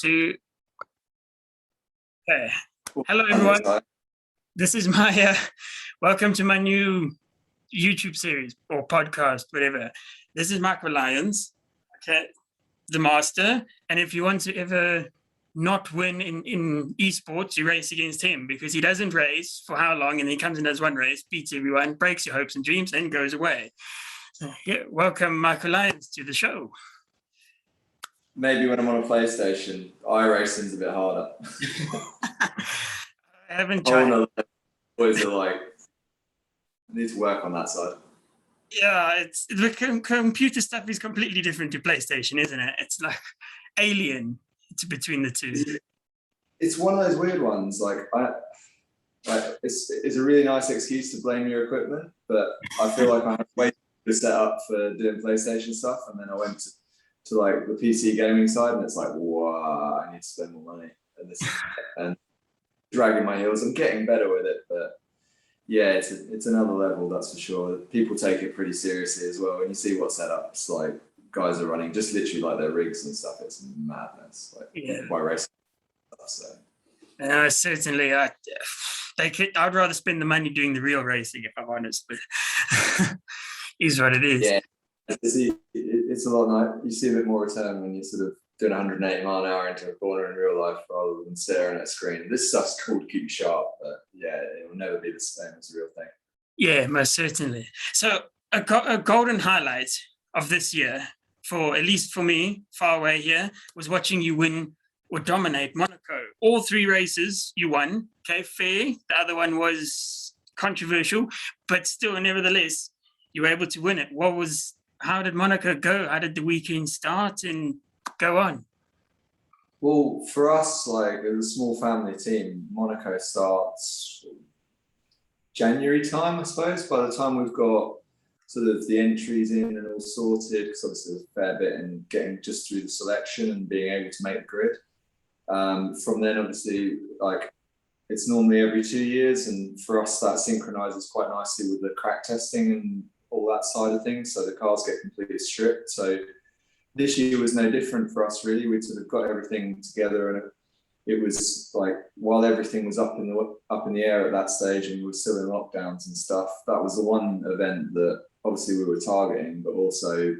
Two. Okay. Hello, everyone. This is my welcome to my new YouTube series or podcast, whatever. This is Michael Lyons, okay, the master. And if you want to ever not win in esports, you race against him because he doesn't race for how long, and he comes and does one race, beats everyone, breaks your hopes and dreams, and goes away. So, yeah, welcome, Michael Lyons, to the show. Maybe when I'm on a PlayStation, iRacing's a bit harder. I haven't tried. Boys are like, I need to work on that side. Yeah, it's the computer stuff is completely different to PlayStation, isn't it? It's like alien. It's between the two. It's one of those weird ones. It's a really nice excuse to blame your equipment, but I feel like I have way to set up for doing PlayStation stuff, and then I went to like the PC gaming side, and it's like, wow, I need to spend more money and dragging my heels. I'm getting better with it, but yeah, it's another level, that's for sure. People take it pretty seriously as well. When you see what setups like guys are running, just literally like their rigs and stuff, it's madness. Like, yeah, by racing stuff. So certainly, I'd rather spend the money doing the real racing, if I'm honest. But is what it is. Yeah, it's a lot nice. You see a bit more return when you sort of doing 180 mile an hour into a corner in real life rather than staring at a screen. This stuff's cool to keep you sharp, but yeah, it will never be the same as a real thing. Yeah, most certainly. So a golden highlight of this year, for at least for me, far away here, was watching you win or dominate Monaco. All three races you won. Okay, fair. The other one was controversial, but still, nevertheless, you were able to win it. How did Monaco go? How did the weekend start and go on? Well, for us, like, it was a small family team. Monaco starts January time, I suppose. By the time we've got sort of the entries in and all sorted, because obviously there's a fair bit in getting just through the selection and being able to make the grid. From then, obviously, like, it's normally every 2 years, and for us that synchronizes quite nicely with the crack testing and all that side of things. So the cars get completely stripped. So this year was no different for us, really. We'd sort of got everything together, and it was like, while everything was up in the air at that stage and we were still in lockdowns and stuff, that was the one event that obviously we were targeting, but also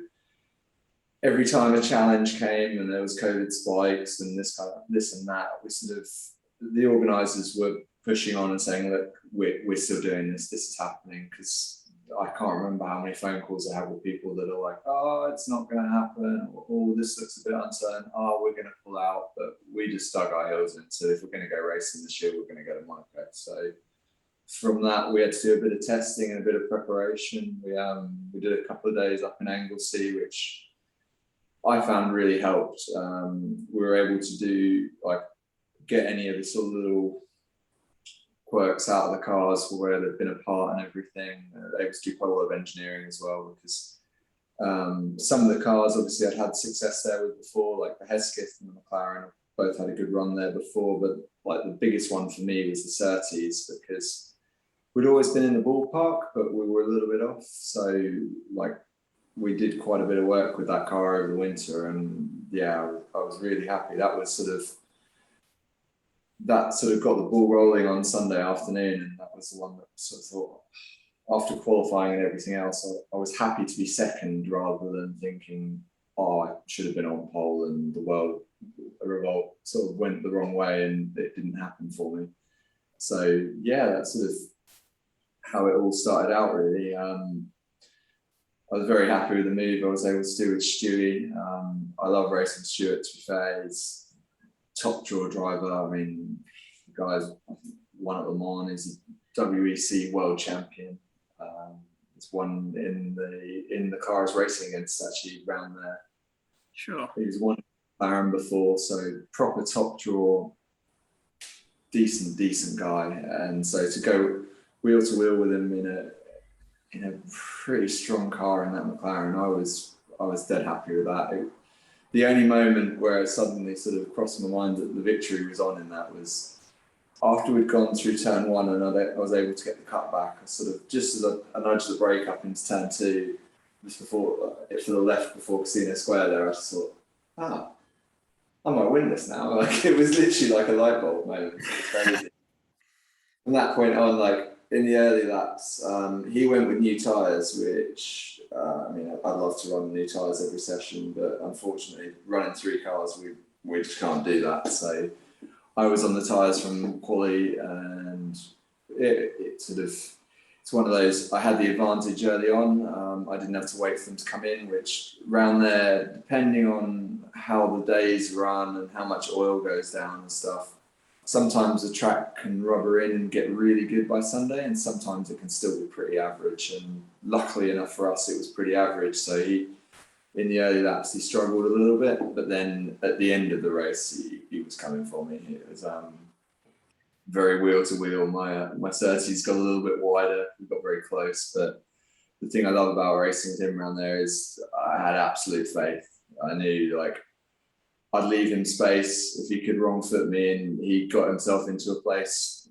every time a challenge came and there was COVID spikes and this and that, we sort of, the organisers were pushing on and saying, look, we're still doing this is happening, because I can't remember how many phone calls I have with people that are like, oh, it's not going to happen, or oh, this looks a bit uncertain, oh, we're going to pull out. But we just dug our heels in. So if we're going to go racing this year, we're going to go to Monaco. So from that, we had to do a bit of testing and a bit of preparation. We did a couple of days up in Anglesey, which I found really helped. We were able to do, like, get any of the sort of little quirks out of the cars for where they've been apart and everything. Able to do quite a lot of engineering as well, because some of the cars obviously I'd had success there with before, like the Hesketh and the McLaren both had a good run there before, but like the biggest one for me was the Surtees, because we'd always been in the ballpark, but we were a little bit off. So like we did quite a bit of work with that car over the winter, and yeah, I was really happy. That sort of got the ball rolling on Sunday afternoon, and that was the one that sort of thought, after qualifying and everything else, I was happy to be second rather than thinking, oh, I should have been on pole and the world revolt sort of went the wrong way and it didn't happen for me. So yeah, that's sort of how it all started out, really. I was very happy with the move I was able to do with Stewie. I love racing Stuart, to be fair. He's top draw driver. I mean, the guy's won at Le Mans. He's a WEC world champion. He's won in the cars racing against, actually, round there. Sure. He's won McLaren before, so proper top draw, decent guy. And so to go wheel to wheel with him in a pretty strong car in that McLaren, I was dead happy with that. The only moment where it suddenly sort of crossed my mind that the victory was on in that was after we'd gone through turn one and I was able to get the cut back. I sort of, just as I nudged the brake up into turn two, just before, for the left before Casino Square there, I just thought, I might win this now. Like, it was literally like a light bulb moment. It was crazy. From that point on, like in the early laps, he went with new tyres, which I mean, I'd love to run new tyres every session, but unfortunately, running 3 cars, we just can't do that. So I was on the tyres from quali, and it sort of, it's one of those, I had the advantage early on. I didn't have to wait for them to come in, which round there, depending on how the days run and how much oil goes down and stuff, sometimes the track can rubber in and get really good by Sunday, and sometimes it can still be pretty average. And luckily enough for us, it was pretty average. So in the early laps, he struggled a little bit, but then at the end of the race, he was coming for me. It was very wheel to wheel. My Surtees got a little bit wider. We got very close, but the thing I love about racing with him around there is I had absolute faith. I knew, like, I'd leave him space if he could wrong foot me, and he got himself into a place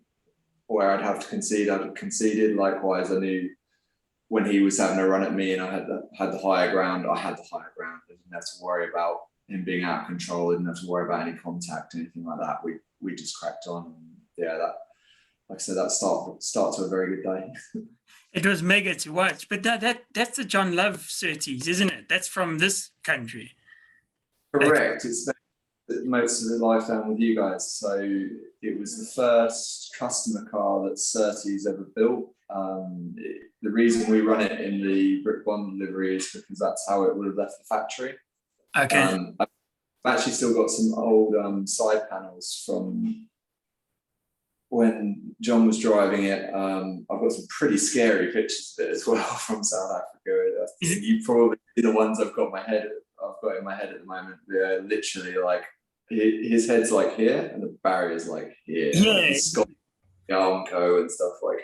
where I'd have to concede. I'd have conceded. Likewise, I knew when he was having a run at me and I had the higher ground, I had the higher ground. I didn't have to worry about him being out of control. I didn't have to worry about any contact, anything like that. We just cracked on. Yeah, that, like I said, that start to a very good day. It was mega to watch. But that's the John Love Surtees, isn't it? That's from this country. Correct. It's most of the life down with you guys. So it was the first customer car that Surtees ever built. The reason we run it in the brick bond livery is because that's how it would have left the factory. Okay. I've actually still got some old side panels from when John was driving it. I've got some pretty scary pictures of it as well from South Africa. You probably see the ones I've got in my head at the moment. They're literally like, his head's like here and the barrier's like here. Yeah. Like, he's got the Armco and stuff like.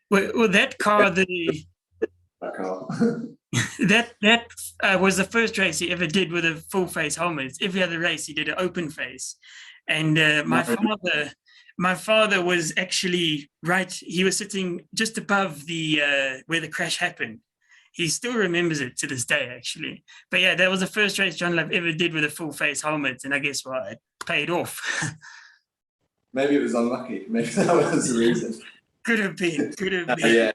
Well, that car, that car. that was the first race he ever did with a full face helmet. Every other race he did an open face, and my father was actually right. He was sitting just above the where the crash happened. He still remembers it to this day, actually. But yeah, that was the first race John Love ever did with a full face helmet, and I guess it paid off. Maybe it was unlucky. Maybe that was the reason. Could have been. Yeah,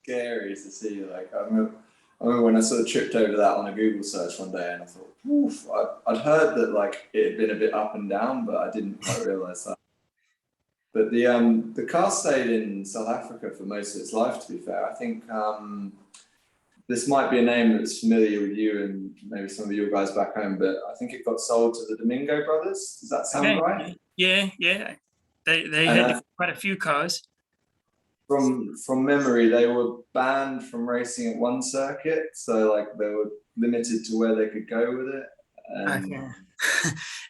scary to see. Like, I remember when I sort of tripped over that on a Google search one day, and I thought, oof, I'd heard that like it had been a bit up and down, but I didn't quite realise that. But the car stayed in South Africa for most of its life, to be fair. I think this might be a name that's familiar with you and maybe some of your guys back home, but I think it got sold to the Domingo brothers. Does that sound right? Yeah. They had quite a few cars. From memory, they were banned from racing at one circuit, so like they were limited to where they could go with it. Okay.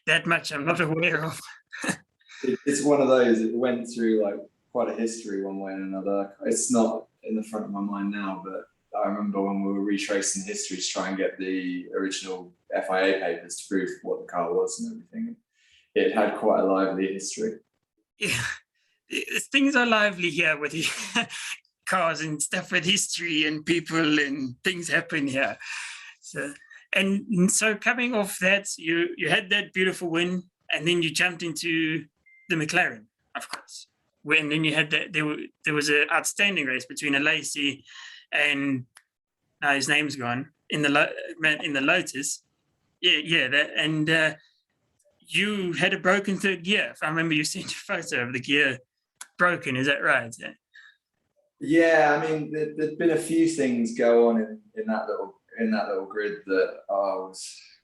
That much I'm not aware of. It's one of those. It went through like quite a history one way and another. It's not in the front of my mind now, but I remember when we were retracing history to try and get the original FIA papers to prove what the car was and everything. It had quite a lively history. Yeah. Things are lively here with cars and stuff with history and people and things happen here. So coming off that, you had that beautiful win, and then you jumped into the McLaren, of course. And then you had that there was an outstanding race between a Lacey and now his name's gone in the Lotus. Yeah, you had a broken third gear. If I remember, you sent a photo of the gear broken. Is that right? Yeah, I mean, there'd been a few things go on in that little grid that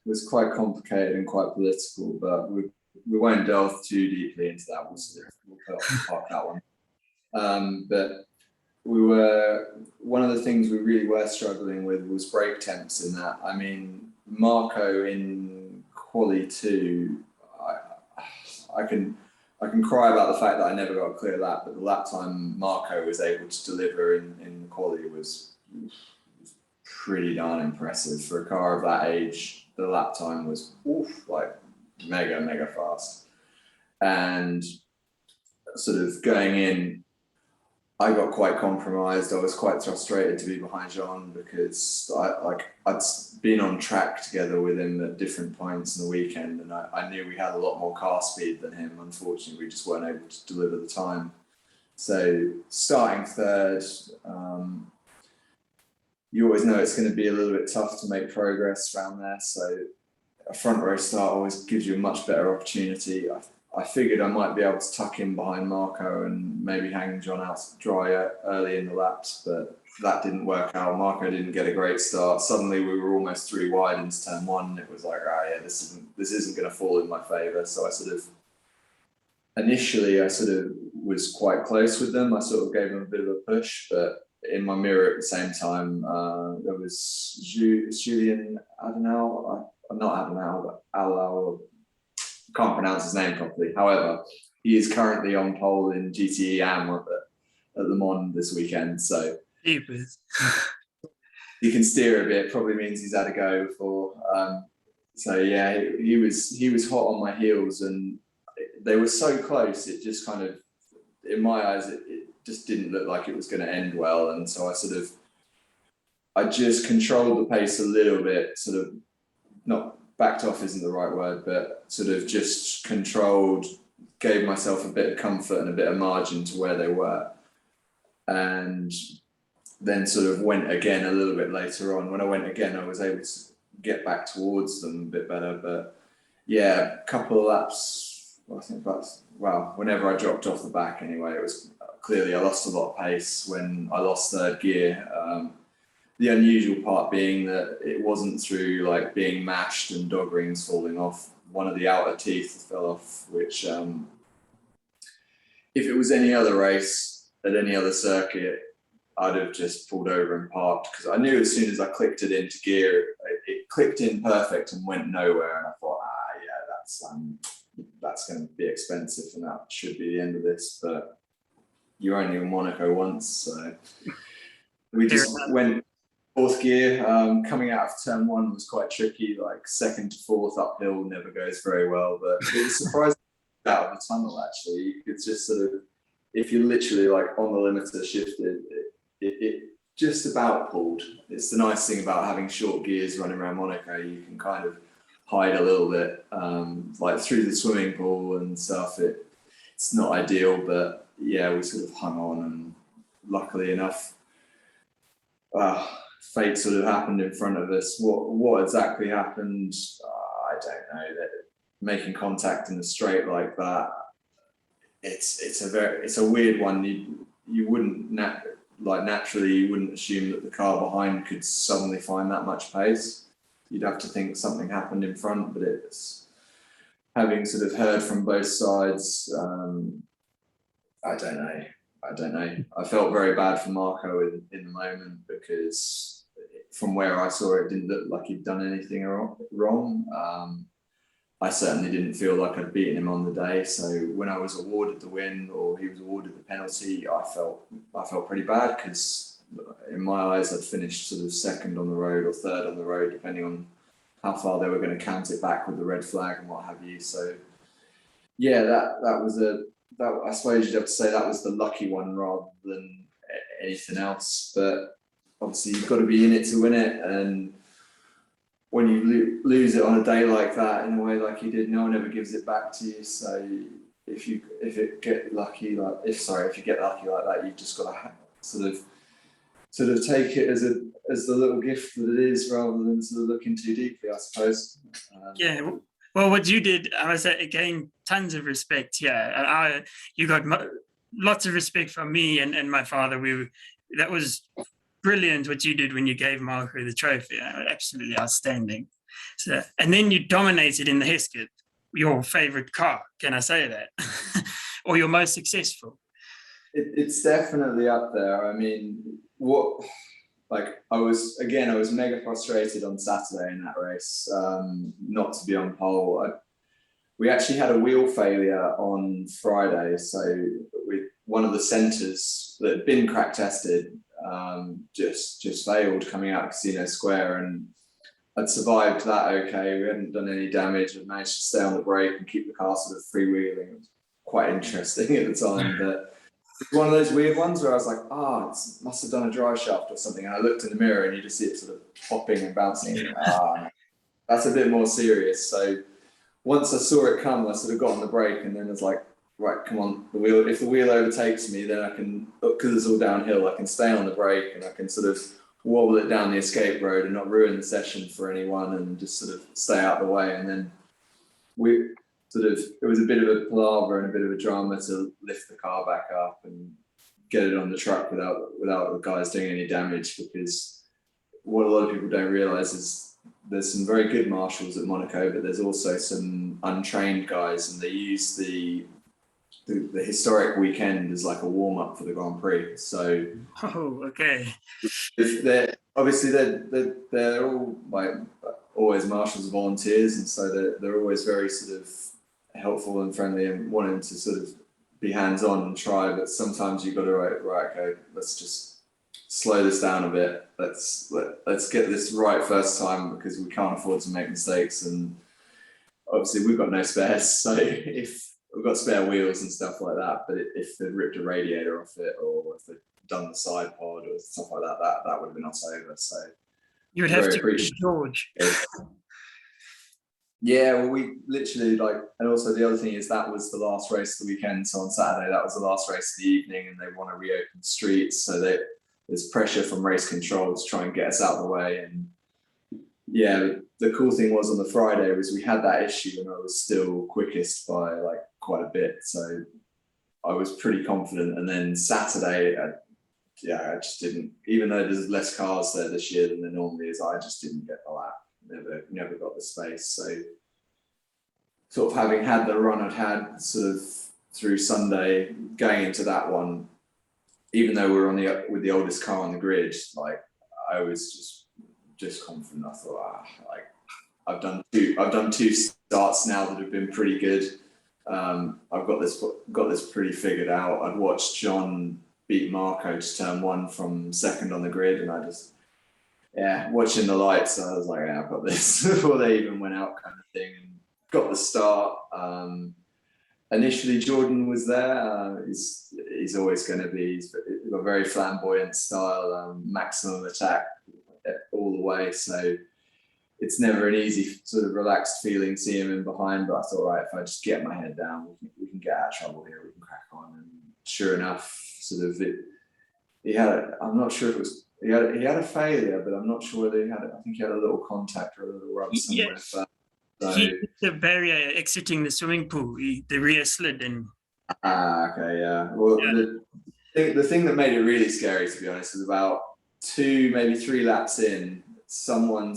was quite complicated and quite political, but we won't delve too deeply into that. We'll park that one. But one of the things we really were struggling with was brake temps in that. I mean, Marco in Quali 2, I can cry about the fact that I never got a clear lap, but the lap time Marco was able to deliver in the quality was pretty darn impressive for a car of that age. The lap time was like mega fast, and sort of going in, I got quite compromised. I was quite frustrated to be behind Jean because I'd been on track together with him at different points in the weekend, and I knew we had a lot more car speed than him. Unfortunately, we just weren't able to deliver the time. So starting third, you always know it's going to be a little bit tough to make progress around there. So a front row start always gives you a much better opportunity. I figured I might be able to tuck in behind Marco and maybe hang John out to dry early in the laps, but that didn't work out. Marco didn't get a great start. Suddenly we were almost 3 wide into turn 1. It was like, this isn't going to fall in my favour. So initially I was quite close with them. I sort of gave them a bit of a push, but in my mirror at the same time, there was Julian Adenau, not Adenau, but Alau. Can't pronounce his name properly. However, he is currently on pole in GTE AM at the Mans this weekend. So you can steer a bit. Probably means he's had a go before. So yeah, he was hot on my heels, and they were so close. It just kind of, in my eyes, it just didn't look like it was going to end well. And so I just controlled the pace a little bit. Not backed off isn't the right word, but just controlled, gave myself a bit of comfort and a bit of margin to where they were. And then went again a little bit later on. When I went again, I was able to get back towards them a bit better. But yeah, a couple of laps, whenever I dropped off the back anyway, it was clearly I lost a lot of pace when I lost third gear. The unusual part being that it wasn't through being mashed and dog rings falling off. One of the outer teeth fell off, which if it was any other race at any other circuit, I'd have just pulled over and parked, because I knew as soon as I clicked it into gear, it clicked in perfect and went nowhere. And I thought, that's going to be expensive, and that should be the end of this. But you're only in Monaco once, so we just went fourth gear. Coming out of turn 1 was quite tricky. Second to fourth uphill never goes very well, but it was surprising out of the tunnel. Actually, you could just if you're literally on the limiter shifted, it just about pulled. It's the nice thing about having short gears running around Monaco. You can kind of hide a little bit, through the swimming pool and stuff. It's not ideal, but yeah, we hung on, and luckily enough, fate happened in front of us. What exactly happened, I don't know. That making contact in the straight like that, it's a weird one. You wouldn't naturally you wouldn't assume that the car behind could suddenly find that much pace. You'd have to think something happened in front, but it's having heard from both sides. I don't know. I felt very bad for Marco in the moment, because from where I saw it, didn't look like he'd done anything wrong. I certainly didn't feel like I'd beaten him on the day. So when I was awarded the win, or he was awarded the penalty, I felt pretty bad, because in my eyes I'd finished second on the road or third on the road, depending on how far they were going to count it back with the red flag and what have you. So yeah, that was I suppose you'd have to say that was the lucky one rather than anything else. But obviously you've got to be in it to win it, and when you lose it on a day like that, in a way like you did, no one ever gives it back to you. So if you get lucky like that, you've just got to take it as the little gift that it is, rather than looking too deeply, I suppose. Yeah. Well, what you did, I must say, again, tons of respect. Yeah, and you got lots of respect from me and my father. That was brilliant what you did when you gave Marco the trophy. Absolutely outstanding. So, and then you dominated in the Hesketh, your favorite car. Can I say that? Or your most successful? It's definitely up there. I mean, I was mega frustrated on Saturday in that race, not to be on pole. We actually had a wheel failure on Friday, so with one of the centres that had been crack tested, just failed coming out of Casino Square, and I'd survived that okay. We hadn't done any damage. I'd managed to stay on the brake and keep the car freewheeling. It was quite interesting at the time, but It's one of those weird ones where I was like, it must have done a drive shaft or something. And I looked in the mirror and you just see it sort of popping and bouncing. That's a bit more serious. So once I saw it come, I sort of got on the brake and then it's like, right, come on, the wheel. If the wheel overtakes me, then I can, because it's all downhill, I can stay on the brake and I can sort of wobble it down the escape road and not ruin the session for anyone and just sort of stay out of the way. And then it was a bit of a palaver and a bit of a drama to lift the car back up and get it on the truck without the guys doing any damage, because what a lot of people don't realize is there's some very good marshals at Monaco, but there's also some untrained guys, and they use the historic weekend as like a warm-up for the Grand Prix. So okay. If they're all like always marshals and volunteers, and so they're always very sort of helpful and friendly and wanting to sort of be hands-on and try, but sometimes you've got to right, okay, let's just slow this down a bit. Let's get this right first time, because we can't afford to make mistakes, and obviously we've got no spares, so if we've got spare wheels and stuff like that, but if they'd ripped a radiator off it, or if they'd done the side pod or stuff like that would have been us over. So you would have to reach George. Yeah, well, we literally and also the other thing is that was the last race of the weekend. So on Saturday, that was the last race of the evening, and they want to reopen the streets. So there's pressure from race control to try and get us out of the way. And yeah, the cool thing was on the Friday was we had that issue and I was still quickest by quite a bit. So I was pretty confident. And then Saturday, I just didn't, even though there's less cars there this year than there normally is, I just didn't get the lap. Never got the space. So sort of having had the run I'd had sort of through Sunday, going into that one, even though we were with the oldest car on the grid, I was just confident. I thought, I've done two starts now that have been pretty good. I've got this pretty figured out. I'd watched John beat Marco to turn one from second on the grid, and I just, watching the lights, I was like, I've got this before they even went out, kind of thing, and got the start. Initially, Jordan was there. He's always going to be. He's got a very flamboyant style, maximum attack all the way. So it's never an easy sort of relaxed feeling seeing him in behind. But I thought, right, if I just get my head down, we can get out of trouble here. We can crack on. And sure enough, sort of he had. I'm not sure if it was. He had a failure, but I'm not sure whether he had it. I think he had a little contact or a little rub somewhere. Yeah. He hit the barrier exiting the swimming pool. The rear slid and. Okay, yeah. Well, yeah. The thing that made it really scary, to be honest, was about 2, maybe 3 laps in, someone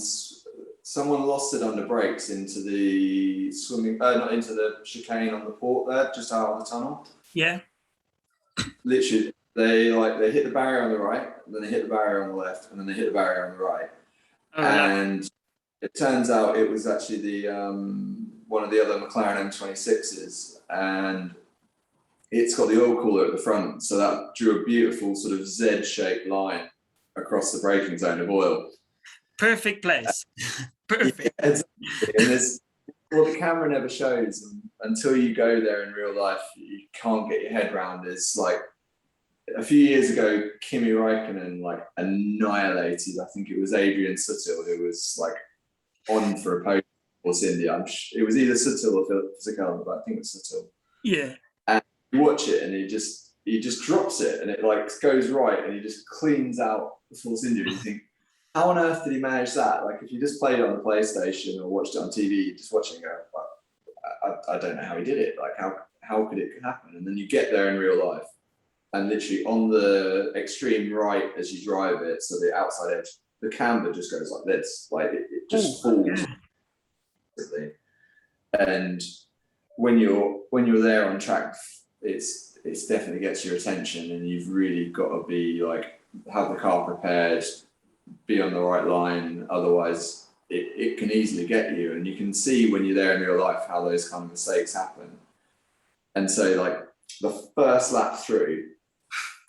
lost it under brakes into the not into the chicane on the port there, just out of the tunnel. Yeah. Literally, they hit the barrier on the right, and then they hit the barrier on the left, and then they hit the barrier on the right. Oh, and it turns out it was actually the one of the other McLaren M26s, and it's got the oil cooler at the front, so that drew a beautiful sort of Z-shaped line across the braking zone of oil. Perfect place. Perfect. Yeah, exactly. And the camera never shows, and until you go there in real life, you can't get your head around. It's like a few years ago, Kimi Räikkönen annihilated. I think it was Adrian Sutil who was on for a podium for India. It was either Sutil or Fisichella, but I think it was Sutil. Yeah. And you watch it, and he just drops it, and it goes right, and he just cleans out the Force India. And you think, how on earth did he manage that? If you just played it on the PlayStation or watched it on TV, you just watch it and go, I don't know how he did it. How could it happen? And then you get there in real life, and literally on the extreme right as you drive it, so the outside edge, the camber just goes like this, it just falls. Yeah. And when you're there on track, it's definitely gets your attention, and you've really got to be have the car prepared, be on the right line. Otherwise, it can easily get you, and you can see when you're there in real life how those kind of mistakes happen. And so, the first lap through,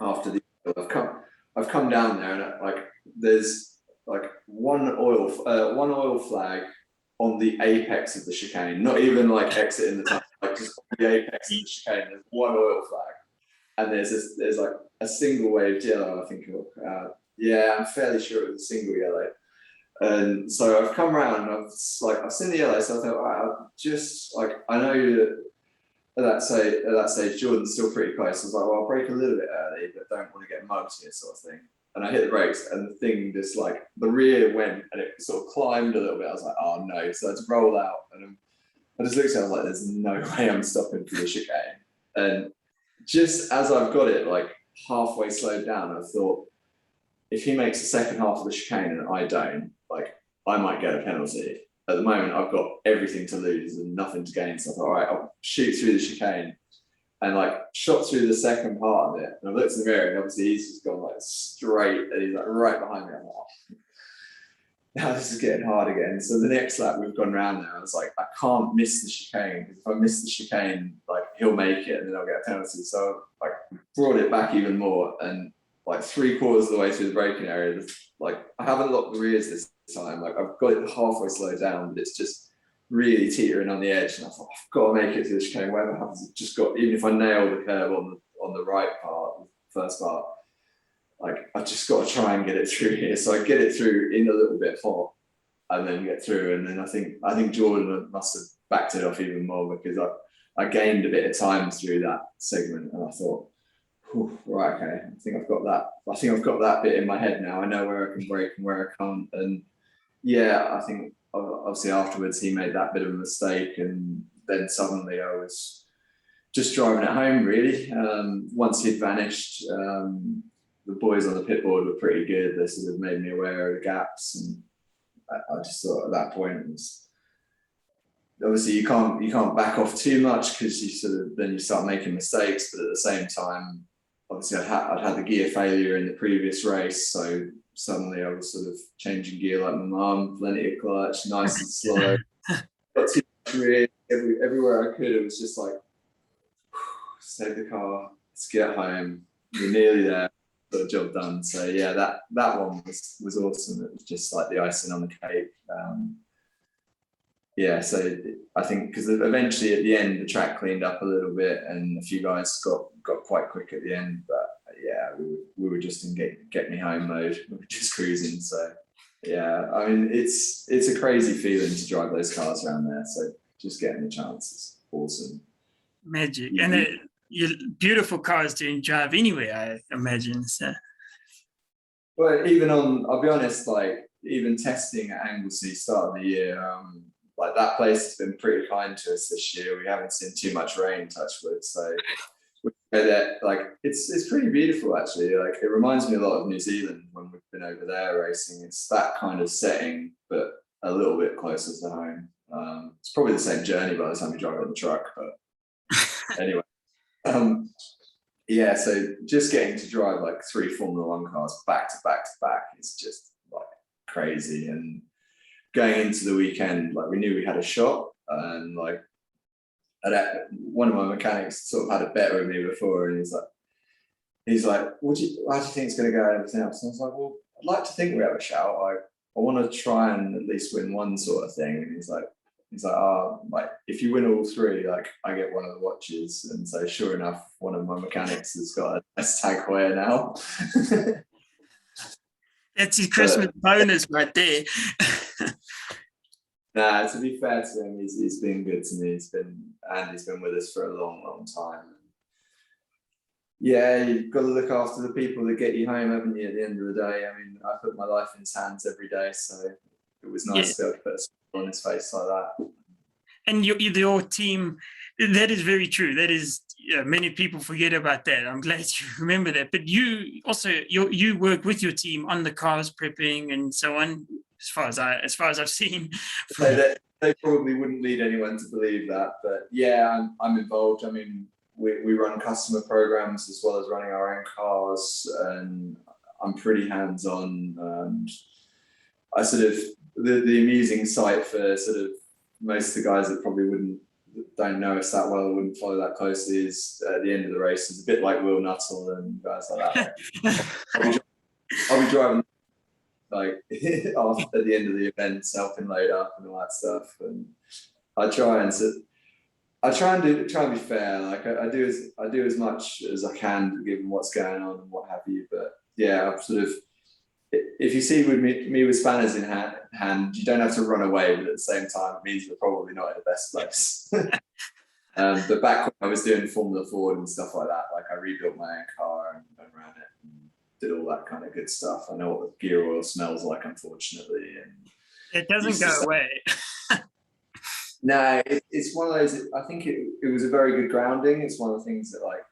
after I've come down there, and there's one oil flag on the apex of the chicane, not even exiting the tunnel, just on the apex of the chicane. There's one oil flag, and there's like a single waved yellow, I think. Yeah, I'm fairly sure it was a single yellow. And so I've come around and I've seen the yellow, so I thought, wow, just like, I know that at that stage, Jordan's still pretty close. I was like, well, I'll brake a little bit early, but don't want to get mugged here, sort of thing. And I hit the brakes, and the thing just like, the rear went and it sort of climbed a little bit. I was like, oh no. So I just rolled out, and I just looked at it, I was like, there's no way I'm stopping for the chicane. And just as I've got it like halfway slowed down, I thought, if he makes the second half of the chicane and I don't, like, I might get a penalty. At the moment, I've got everything to lose and nothing to gain. So I thought, all right, I'll shoot through the chicane, and like shot through the second part of it. And I've looked in the mirror, and obviously he's just gone like straight, and he's like right behind me. I'm like, oh, now this is getting hard again. So the next lap we've gone round there, I was like, I can't miss the chicane, because if I miss the chicane, like he'll make it and then I'll get a penalty. So like brought it back even more, and like 3/4 of the way through the braking area, like I haven't locked the rears this time. Like I've got it halfway slowed down, but it's just really teetering on the edge. And I thought, I've got to make it through the chicane. Whatever happens, I've just got, even if I nail the curve on the right part, the first part, like I've just got to try and get it through here. So I get it through in a little bit hot, and then get through. And then I think Jordan must have backed it off even more, because I gained a bit of time through that segment, and I thought, right, okay, I think I've got that bit in my head now. I know where I can brake and where I can't. And yeah, I think obviously afterwards he made that bit of a mistake, and then suddenly I was just driving it home, really. Once he'd vanished, the boys on the pit board were pretty good. They sort of made me aware of the gaps, and I just thought at that point it was, obviously you can't back off too much, because you start making mistakes. But at the same time, obviously I'd had the gear failure in the previous race, so suddenly I was sort of changing gear like my mum, plenty of clutch, nice and slow. Got too much rear, everywhere I could. It was just like, save the car, let's get home. We're nearly there, got the job done. So yeah, that one was awesome. It was just like the icing on the cake. Yeah, so I think because eventually at the end the track cleaned up a little bit, and a few guys got quite quick at the end. But yeah, we were just in get me home mode. We were just cruising. So yeah, I mean it's a crazy feeling to drive those cars around there. So just getting the chance is awesome. Magic, and you're beautiful cars to drive anyway, I imagine. So. Well, I'll be honest, like even testing at Anglesey start of the year. Like that place has been pretty kind to us this year. We haven't seen too much rain, touch wood. So like it's pretty beautiful actually. Like it reminds me a lot of New Zealand when we've been over there racing. It's that kind of setting, but a little bit closer to home. It's probably the same journey by the time you drive on the truck, but anyway. Yeah, so just getting to drive like 3 Formula One cars back to back to back is just like crazy. And going into the weekend, like we knew we had a shot, and like one of my mechanics sort of had a bet with me before, and he's like, how do you think it's going to go and everything else? And I was like, well, I'd like to think we have a shout. I want to try and at least win one sort of thing. And he's like, like if you win all 3, like I get one of the watches. And so sure enough, one of my mechanics has got a Tag Heuer now. That's his Christmas bonus right there. Nah, to be fair to him, he's been good to me. He's been with us for a long, long time. Yeah, you've got to look after the people that get you home, haven't you, at the end of the day? I mean, I put my life in his hands every day, so it was nice to be able to put a smile on his face like that. And your team, that is very true. That is, many people forget about that. I'm glad you remember that. But you also, you work with your team on the cars, prepping and so on, as far as I've seen. They probably wouldn't lead anyone to believe that, but yeah, I'm involved. I mean, we run customer programs as well as running our own cars, and I'm pretty hands-on. And I sort of the amusing sight for sort of most of the guys that probably don't know us that well, wouldn't follow that closely, is at the end of the race is a bit like Will Nuttall and guys like that. I'll be driving like at the end of the event, helping load up and all that stuff, and I try and I try and be fair. Like I do as much as I can given what's going on and what have you. But yeah, I'm sort of, if you see with me with spanners in hand, you don't have to run away, but at the same time, it means we're probably not in the best place. But back when I was doing Formula Ford and stuff like that, like I rebuilt my own car and ran it and did all that kind of good stuff. I know what the gear oil smells like, unfortunately, and it doesn't go away. No, it's one of those. I think it was a very good grounding. It's one of the things that like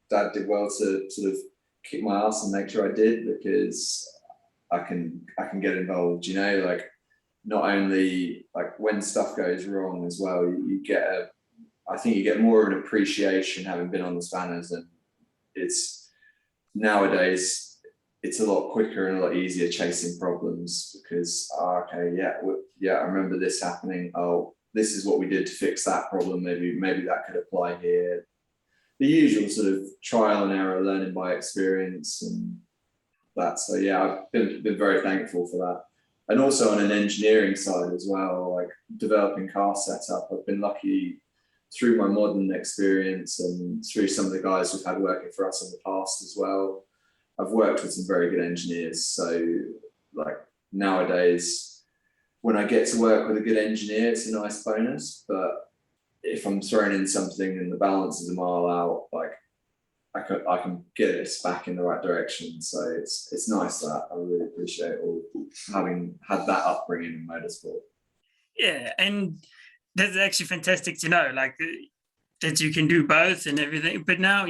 dad did well to sort of kick my ass and make sure I did, because I can get involved. You know, like not only like when stuff goes wrong as well, you get I think you get more of an appreciation having been on the spanners, and it's nowadays it's a lot quicker and a lot easier chasing problems because I remember this happening. Oh, this is what we did to fix that problem. Maybe that could apply here. The usual sort of trial and error, learning by experience, and that. So yeah, I've been very thankful for that. And also on an engineering side as well, like developing car setup, I've been lucky through my modern experience and through some of the guys we've had working for us in the past as well. I've worked with some very good engineers. So like nowadays, when I get to work with a good engineer, it's a nice bonus. But if I'm throwing in something and the balance is a mile out, like I can get us back in the right direction. So it's nice that I really appreciate all having had that upbringing in motorsport. Yeah, and that's actually fantastic to know, like that you can do both and everything. But now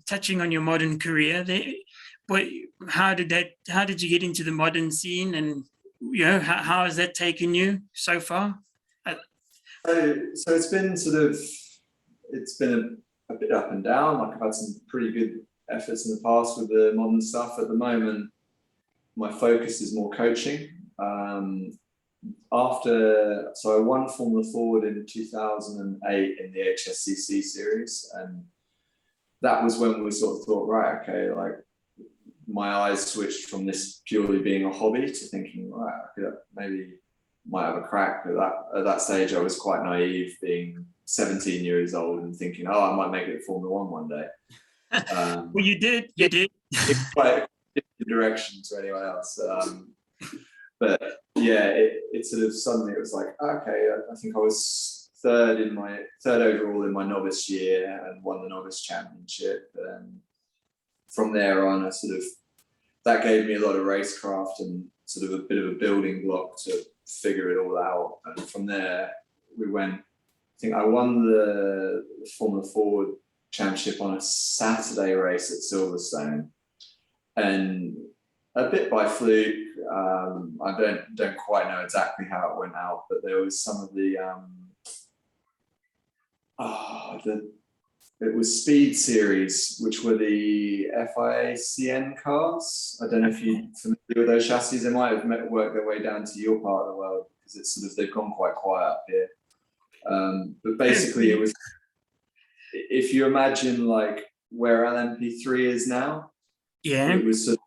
touching on your modern career, how did you get into the modern scene, and you know how has that taken you so far? So it's been a bit up and down. Like I've had some pretty good efforts in the past with the modern stuff. At the moment, my focus is more coaching. So I won Formula Ford in 2008 in the HSCC series, and that was when we sort of thought, right, okay, like my eyes switched from this purely being a hobby to thinking, right, I could maybe might have a crack. At that stage, I was quite naive, being 17 years old and thinking, oh, I might make it Formula One day. Well, you did. Quite a different direction to anyone else. But yeah, it sort of suddenly it was like, okay, I think I was third overall in my novice year and won the novice championship. And from there on, that gave me a lot of racecraft and sort of a bit of a building block to figure it all out. And from there, I think I won the Formula Ford championship on a Saturday race at Silverstone. And a bit by fluke, I don't quite know exactly how it went out, but there was some of it was Speed Series, which were the FIA-CN cars. I don't know if you're familiar with those chassis. They might have worked their way down to your part of the world because it's sort of, they've gone quite quiet up here. But basically it was, if you imagine like where LMP3 is now, yeah, it was sort of,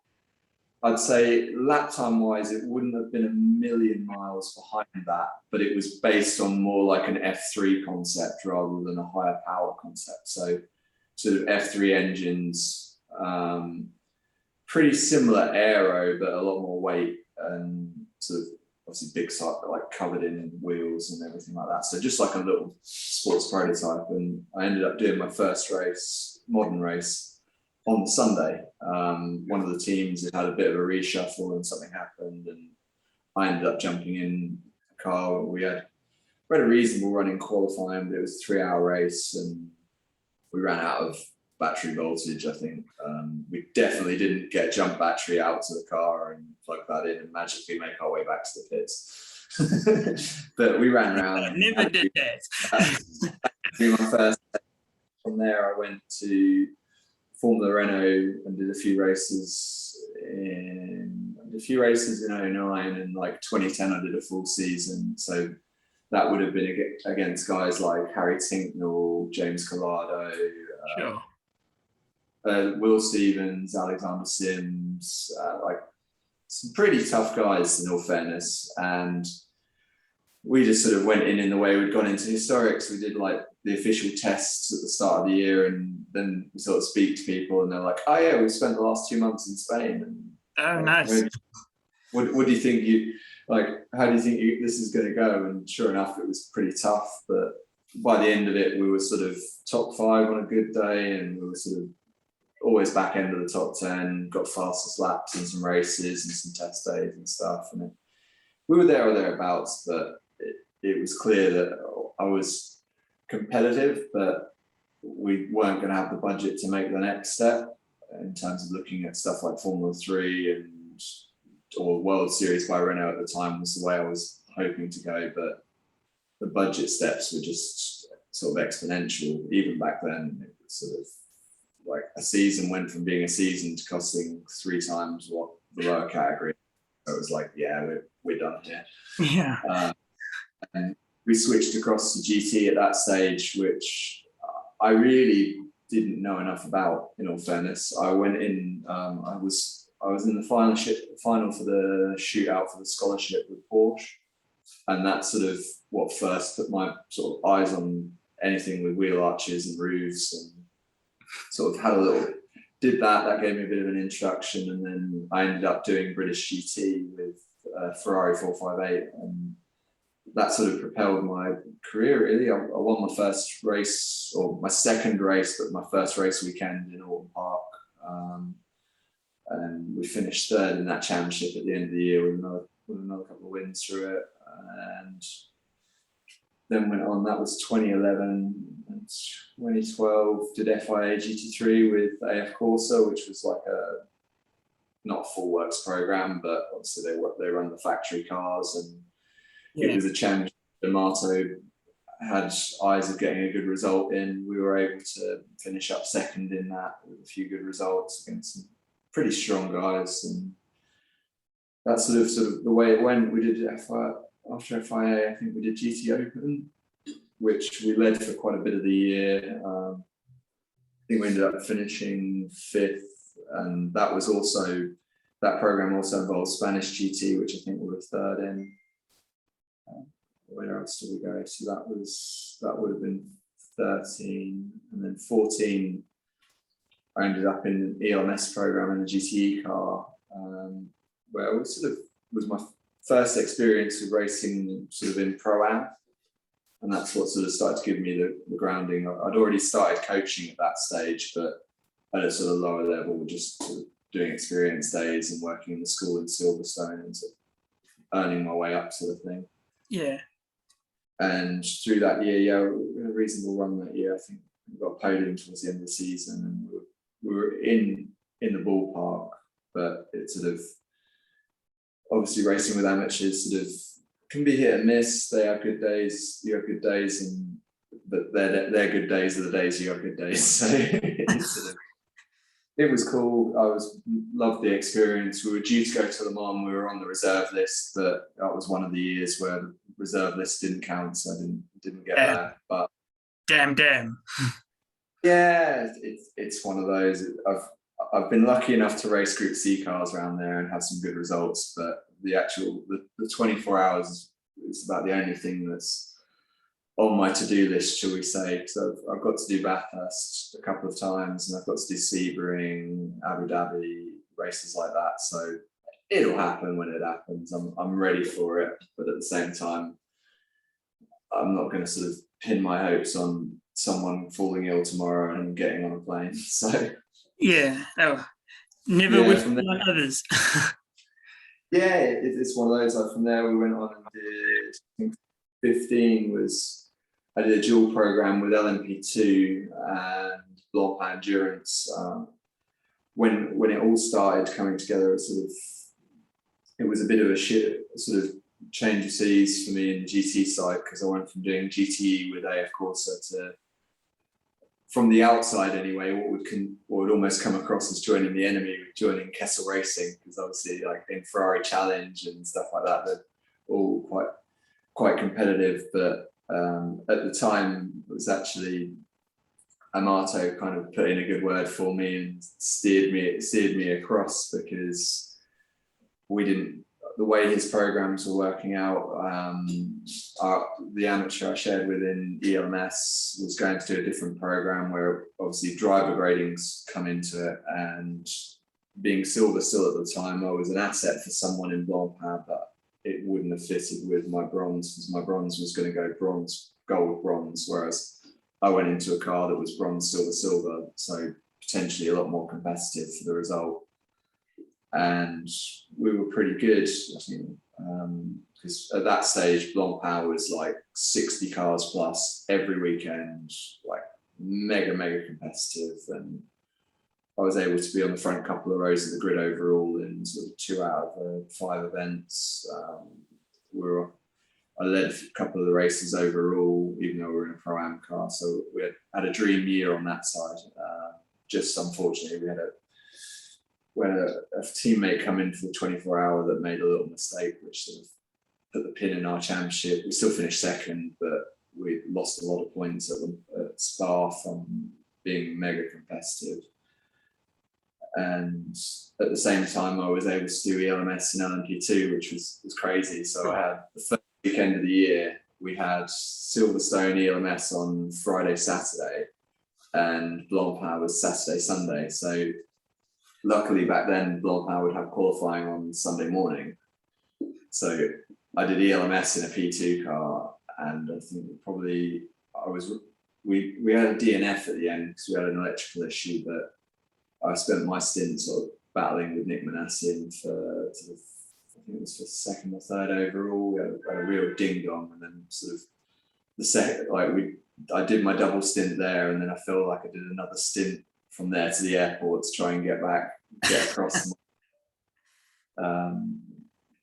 I'd say lap time wise, it wouldn't have been a million miles behind that, but it was based on more like an F3 concept rather than a higher power concept. So sort of F3 engines, pretty similar aero, but a lot more weight and sort of obviously big side, but like covered in wheels and everything like that. So just like a little sports prototype. And I ended up doing my first modern race on the Sunday. One of the teams had a bit of a reshuffle and something happened, and I ended up jumping in a car. We had a reasonable run in qualifying, but it was a 3-hour race and we ran out of battery voltage, I think. We definitely didn't get jump battery out to the car and plug that in and magically make our way back to the pits. But we ran around. Never did that. My first. From there, I went to Formula Renault and did a few races in 2009, and like 2010 I did a full season. So that would have been against guys like Harry Tinknell, James Collado, sure. Will Stevens, Alexander Sims, like some pretty tough guys in all fairness. And we just sort of went in the way we'd gone into historics. We did like the official tests at the start of the year, and then we sort of speak to people, and they're like, "Oh yeah, we spent the last 2 months in Spain." And oh, nice. what do you think how do you think this is going to go? And sure enough, it was pretty tough, but by the end of it, we were sort of top 5 on a good day, and we were sort of always back end of the top 10, got fastest laps in some races and some test days and stuff. And we were there or thereabouts, but it was clear that I was competitive, but we weren't going to have the budget to make the next step in terms of looking at stuff like Formula 3 or World Series by Renault at the time was the way I was hoping to go, but the budget steps were just sort of exponential. Even back then, it was sort of like a season went from being a season to costing 3 times what the lower category. So it was like, yeah, we're done here. Yeah. And we switched across to GT at that stage, which I really didn't know enough about, in all fairness. I went in, I was in the final for the shootout for the scholarship with Porsche. And that's sort of what first put my sort of eyes on anything with wheel arches and roofs, and sort of did that gave me a bit of an introduction. And then I ended up doing British GT with Ferrari 458, and that sort of propelled my career really. I won my first race, or my second race, but my first race weekend in Autumn Park. And we finished third in that championship at the end of the year with another couple of wins through it. And then went on, that was 2011 and 2012, did FIA GT3 with AF Corsa, which was like not a full works program, but obviously they run the factory cars, and it was a championship. D'Amato had eyes of getting a good result in. We were able to finish up second in that with a few good results against some pretty strong guys, and that's sort of the way it went. We did after FIA, I think we did GT Open, which we led for quite a bit of the year. I think we ended up finishing 5th, and that program also involved Spanish GT, which I think we were 3rd in. Where else did we go? So that would have been 13, and then 14. I ended up in an ELMS program in a GTE car, where it sort of was my first experience of racing sort of in Pro-Am, and that's what sort of started to give me the grounding. I'd already started coaching at that stage, but at a sort of lower level, just sort of doing experience days and working in the school in Silverstone and sort of earning my way up, sort of thing. Yeah. And through that year, we had a reasonable run that year. I think we got a podium towards the end of the season, and we were in the ballpark, but it sort of, obviously racing with amateurs sort of can be hit and miss. They have good days, you have good days, but their good days are the days you have good days. So it was cool. Loved the experience. We were due to go to Le Mans. We were on the reserve list, but that was one of the years where the reserve list didn't count, so I didn't get there. But damn. Yeah, it's one of those. I've been lucky enough to race Group C cars around there and have some good results, but the 24 hours is about the only thing that's on my to-do list, shall we say, because I've got to do Bathurst a couple of times, and I've got to do Sebring, Abu Dhabi, races like that. So it'll happen when it happens. I'm ready for it, but at the same time, I'm not going to sort of pin my hopes on someone falling ill tomorrow and getting on a plane. So yeah, never wish on others. Yeah, it's one of those. Like from there, we went on and did, I think 15 I did a dual program with LMP2 and Blancpain Endurance. When it all started coming together, it was a bit of a sort of change of seas for me in the GT side, because I went from doing GTE with AF Corsa to, from the outside anyway, what would almost come across as joining the enemy, joining Kessel Racing, because obviously like in Ferrari Challenge and stuff like that, they're all quite competitive. But at the time, it was actually Amato kind of put in a good word for me and steered me across, because we didn't. the way his programs were working out, the amateur I shared with in ELMS was going to do a different program where obviously driver gradings come into it, and being silver still at the time, I was an asset for someone in Blancpain, but it wouldn't have fitted with my bronze, because my bronze was going to go bronze, gold, bronze, whereas I went into a car that was bronze, silver, silver, so potentially a lot more competitive for the result. And we were pretty good, I think, because at that stage, Blancpain was like 60 cars plus every weekend, like mega competitive. And I was able to be on the front couple of rows of the grid overall in sort of 2 out of the 5 events. I led a couple of the races overall, even though we were in a Pro-Am car. So we had a dream year on that side. Just unfortunately, we had a teammate come in for the 24-hour that made a little mistake, which sort of put the pin in our championship. We still finished second, but we lost a lot of points at Spa from being mega competitive. And at the same time, I was able to do ELMS and LMP2, which was crazy. So I had the first weekend of the year, we had Silverstone ELMS on Friday, Saturday, and Blancpain was Saturday, Sunday. So luckily back then, Blancpain would have qualifying on Sunday morning. So I did ELMS in a P2 car, and I think we had a DNF at the end because we had an electrical issue, but I spent my stint sort of battling with Nick Manassian for sort of, I think it was for second or third overall. We had a real ding dong, and then sort of the second, I did my double stint there, and then I felt like I did another stint from there to the airport to try and get across.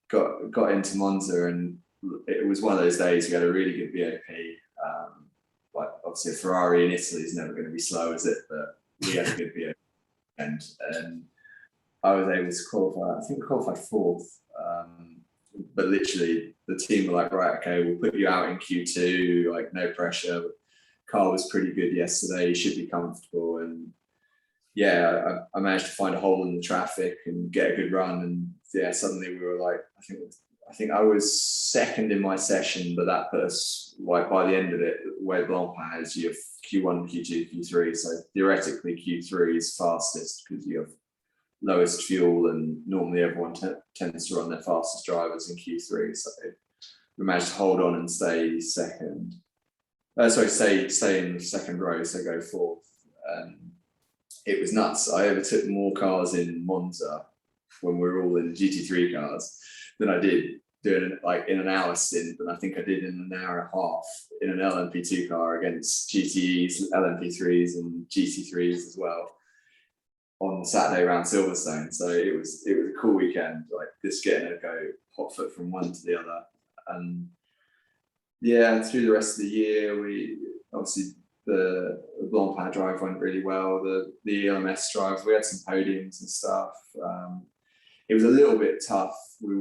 Got into Monza, and it was one of those days we had a really good BOP. Like obviously a Ferrari in Italy is never going to be slow, is it? But we had a good BOP. And I was able to qualify, I think I qualified fourth, but literally the team were like, right, okay, we'll put you out in Q2, like no pressure. Car was pretty good yesterday, you should be comfortable. And yeah, I managed to find a hole in the traffic and get a good run. And yeah, suddenly we were like, I think I was second in my session, but that put us, like by the end of it, where Blancpain has, you have Q1, Q2, Q3. So theoretically, Q3 is fastest because you have lowest fuel, and normally everyone tends to run their fastest drivers in Q3. So we managed to hold on and stay second. Stay in the second row, so go fourth. It was nuts. I overtook more cars in Monza when we were all in GT3 cars than I did doing like in an hour stint, and I think I did in an hour and a half in an LMP2 car against GTEs, LMP3s and GT3s as well on Saturday around Silverstone. So it was a cool weekend, like just getting to go hot foot from one to the other. And yeah, through the rest of the year, we obviously the Blancpain drive went really well. The ELMS drive, we had some podiums and stuff. It was a little bit tough. It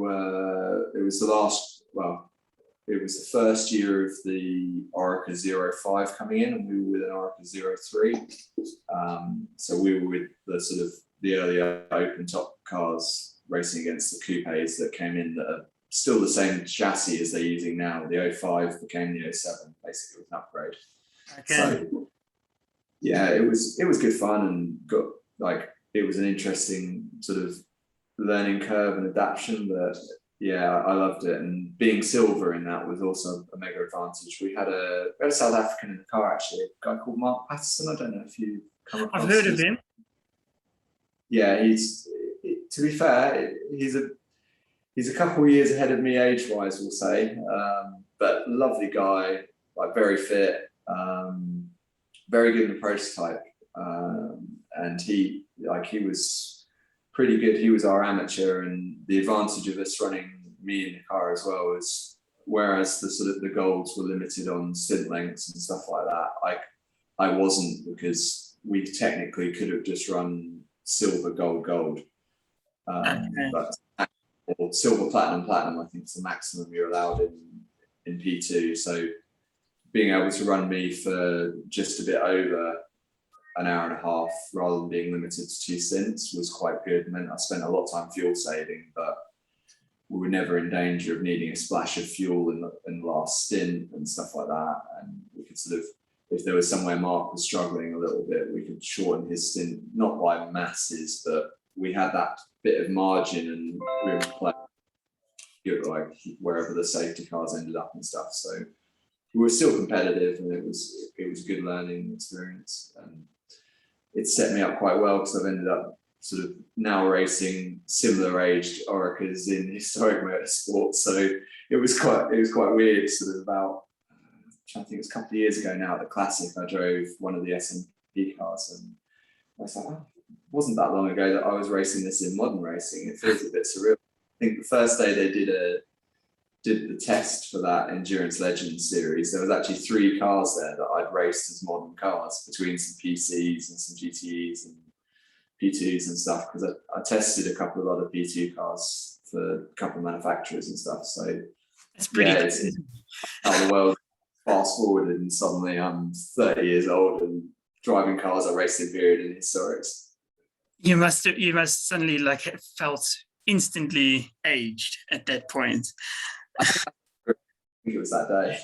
was the first year of the Orica 05 coming in, and we were with an Orica 03. So we were with the earlier open top cars racing against the coupes that came in that are still the same chassis as they're using now. The 05 became the 07, basically with an upgrade. Okay. So yeah, it was good fun, and it was an interesting sort of learning curve and adaptation, but yeah, I loved it. And being silver in that was also a mega advantage. We had a South African in the car, actually, a guy called Mark Patterson. I don't know if you come across. I've heard of him. Yeah, to be fair, he's a couple of years ahead of me age-wise, we'll say, but lovely guy, like very fit, very good in the prototype, and he was pretty good. He was our amateur, and the advantage of us running me in the car as well was, whereas the golds were limited on stint lengths and stuff like that, I wasn't, because we technically could have just run silver, gold, but or silver, platinum, I think is the maximum you're allowed in P2. So being able to run me for just a bit over an hour and a half rather than being limited to 2 stints was quite good. And then I spent a lot of time fuel saving, but we were never in danger of needing a splash of fuel in the last stint and stuff like that. And we could sort of, if there was somewhere Mark was struggling a little bit, we could shorten his stint, not by masses, but we had that bit of margin, and we were playing like wherever the safety cars ended up and stuff. So we were still competitive, and it was a good learning experience, and it set me up quite well because I've ended up sort of now racing similar aged Oricas in historic motorsport. So it was quite weird. Sort of about, I think it was a couple of years ago now at the Classic, I drove one of the SMP cars, and I was like, oh, it wasn't that long ago that I was racing this in modern racing. It feels a bit surreal. I think the first day they did the test for that Endurance Legends series, there was actually 3 cars there that I'd raced as modern cars, between some PCs and some GTEs and P2s and stuff, because I tested a couple of other P2 cars for a couple of manufacturers and stuff. So it's pretty it's how the world fast forwarded, and suddenly I'm 30 years old and driving cars I raced in period in historics. You must suddenly like have felt instantly aged at that point. I think it was that day.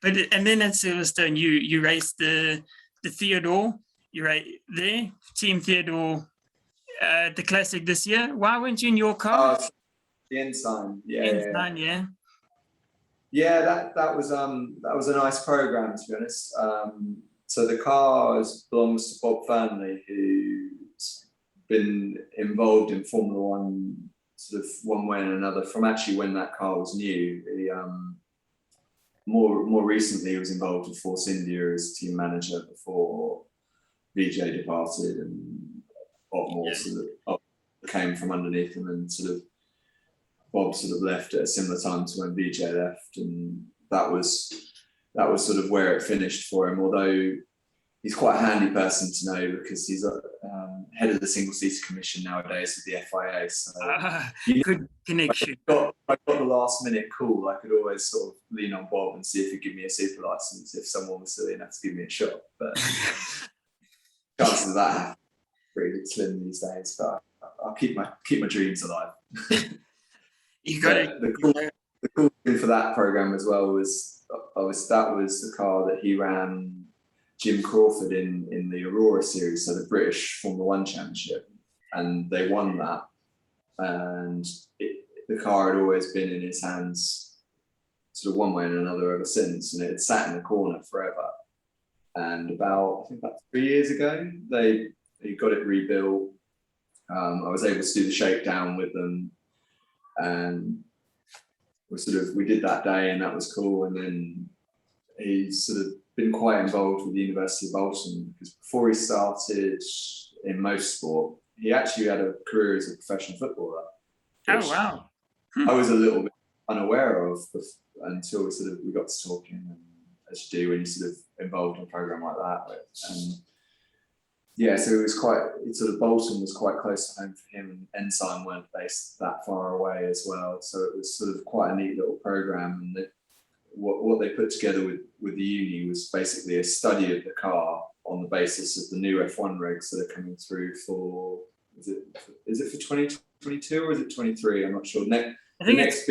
But and then at Silverstone, you raced the Theodore. You right there, Team Theodore, the Classic this year. Why weren't you in your car? The Ensign, yeah. That was a nice program, to be honest. So the car belongs to Bob Fernley, who's been involved in Formula One sort of one way and another from actually when that car was new. He, more recently, he was involved with Force India as team manager before VJ departed, and Bob Moore sort of came from underneath him, and sort of Bob sort of left at a similar time to when VJ left, and that was sort of where it finished for him. Although he's quite a handy person to know, because he's head of the Single Seater Commission nowadays with the FIA. So good connection. I got the last minute call. I could always sort of lean on Bob and see if he'd give me a super license if someone was silly enough to give me a shot. But chances of that happening pretty slim these days. But I'll keep my dreams alive. You got it. The cool thing for that program as well was that was the car that he ran Jim Crawford in the Aurora series, so the British Formula One Championship, and they won that. And the car had always been in his hands, sort of one way and another ever since, and it had sat in the corner forever. And about 3 years ago, they got it rebuilt. I was able to do the shakedown with them, and we did that day, and that was cool. And then he's sort of been quite involved with the University of Bolton, because before he started in motorsport, he actually had a career as a professional footballer. Oh wow! I was a little bit unaware of until we got to talking, and as you do when you're sort of involved in a program like that. And yeah, so Bolton was quite close to home for him, and Ensign weren't based that far away as well. So it was sort of quite a neat little program. And what they put together with the uni was basically a study of the car on the basis of the new F1 regs that are coming through for, is it for 2022 or is it 23? I'm not sure. I think it's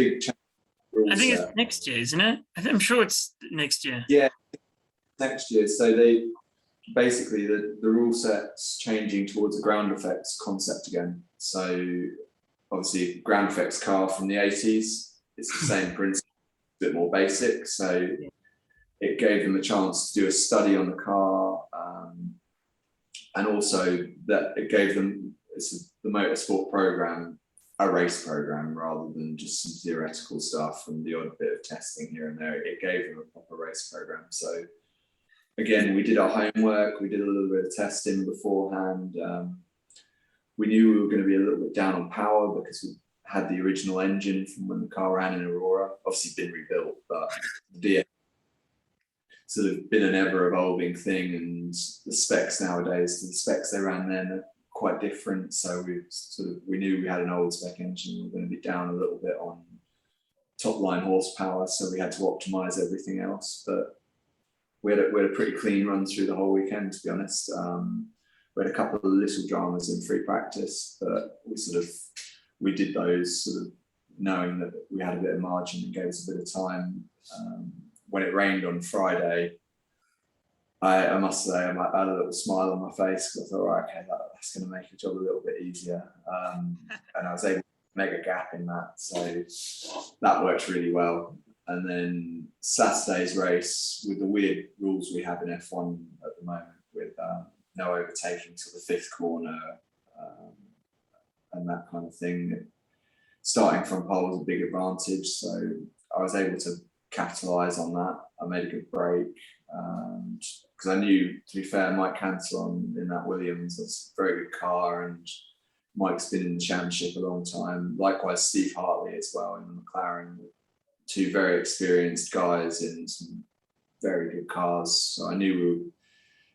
next year, isn't it? I'm sure it's next year. Yeah, next year. So they basically, the rule set's changing towards a ground effects concept again. So obviously ground effects car from the 80s, it's the same principle, a bit more basic. So it gave them a chance to do a study on the car, and also that it gave them the motorsport program a race program rather than just some theoretical stuff and the odd bit of testing here and there. It gave them a proper race program. So again, we did our homework, we did a little bit of testing beforehand. We knew we were going to be a little bit down on power because we had the original engine from when the car ran in Aurora, obviously been rebuilt, but the sort of been an ever evolving thing, and the specs nowadays to the specs they ran then are quite different. So we knew we had an old spec engine, we were going to be down a little bit on top line horsepower, so we had to optimize everything else. But we had a pretty clean run through the whole weekend, to be honest. We had a couple of little dramas in free practice, but we we did those sort of knowing that we had a bit of margin and gave us a bit of time. When it rained on Friday, I must say, I had a little smile on my face because I thought, right, okay, that's going to make the job a little bit easier. And I was able to make a gap in that. So that worked really well. And then Saturday's race, with the weird rules we have in F1 at the moment, with no overtaking till the fifth corner and that kind of thing, starting from pole was a big advantage. So I was able to capitalise on that. I made a good break. Because I knew, to be fair, Mike Cantillon in that Williams, that's a very good car, and Mike's been in the championship a long time. Likewise, Steve Hartley as well in the McLaren, two very experienced guys in some very good cars. So I knew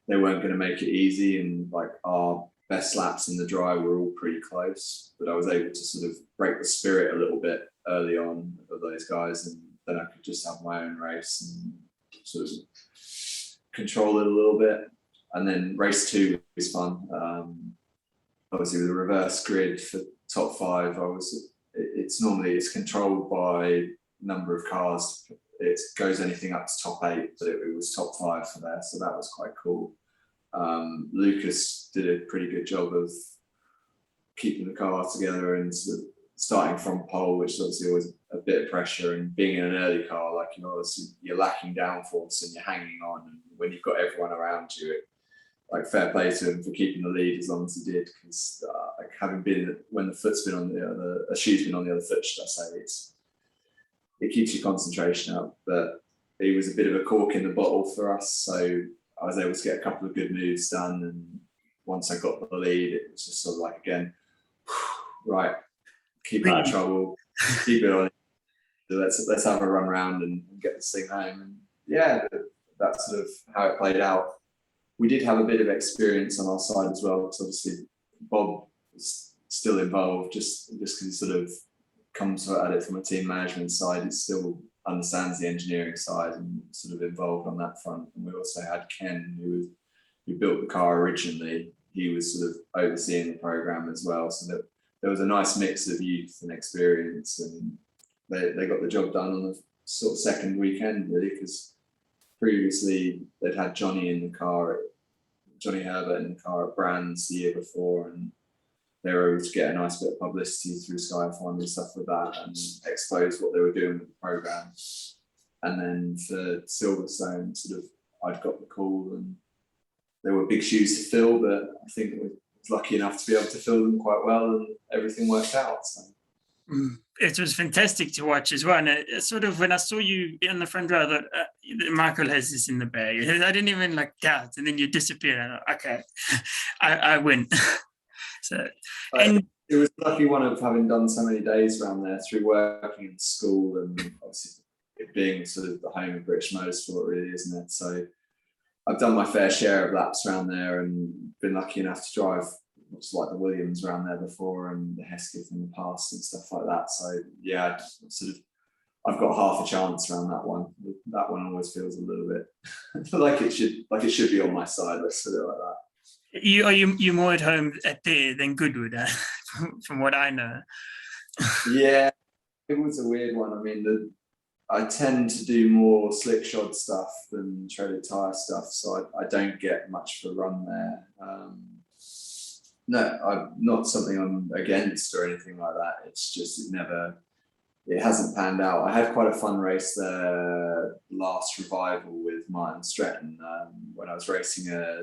they weren't going to make it easy, and like our best laps in the dry were all pretty close. But I was able to sort of break the spirit a little bit early on of those guys, and then I could just have my own race and sort of control it a little bit. And then race 2 was fun. Obviously with a reverse grid for top 5, it's controlled by number of cars. It goes anything up to top 8, but it was top 5 for there, so that was quite cool. Lucas did a pretty good job of keeping the car together and sort of starting from pole, which is obviously always a bit of pressure, and being in an early car, like, you know, obviously you're lacking downforce and you're hanging on, and when you've got everyone around you, like, fair play to him for keeping the lead as long as he did, because like, having been when the foot's been on the shoe's been on the other foot, should I say, it keeps your concentration up. But he was a bit of a cork in the bottle for us, so I was able to get a couple of good moves done, and once I got the lead, it was just sort of like, again, right, keep out of trouble, keep it on. Let's have a run round and get this thing home. And yeah, that's sort of how it played out. We did have a bit of experience on our side as well, because obviously Bob is still involved, just because he sort of comes at it from a team management side. He still understands the engineering side and sort of involved on that front. And we also had Ken, who built the car originally. He was sort of overseeing the program as well, so that there was a nice mix of youth and experience, and they got the job done on the sort of second weekend, really, because previously they'd had Johnny Herbert in the car at Brands the year before, and they were able to get a nice bit of publicity through Sky F1 and stuff like that, and expose what they were doing with the program. And then for Silverstone, sort of, I'd got the call, and there were big shoes to fill, but I think we was lucky enough to be able to fill them quite well, and everything worked out. So. It was fantastic to watch as well. And it sort of, when I saw you in the front row, that Michael has this in the bag. I didn't even like doubt, and then you disappeared. And I thought, okay, I win. So, and it was a lucky one of having done so many days around there through working in school, and obviously it being sort of the home of British motorsport, really, isn't it? So I've done my fair share of laps around there, and been lucky enough to drive looks like the Williams around there before, and the Hesketh in the past and stuff like that. So yeah, sort of, I've got half a chance around that one. That one always feels a little bit like it should be on my side. Let's put it like that. You more at home at there than Goodwood, from what I know. Yeah, it was a weird one. I mean, I tend to do more slick shod stuff than treaded tyre stuff, so I don't get much of a run there. No, I'm not something I'm against or anything like that. It's just it hasn't panned out. I had quite a fun race there last revival with Martin Stretton when I was racing a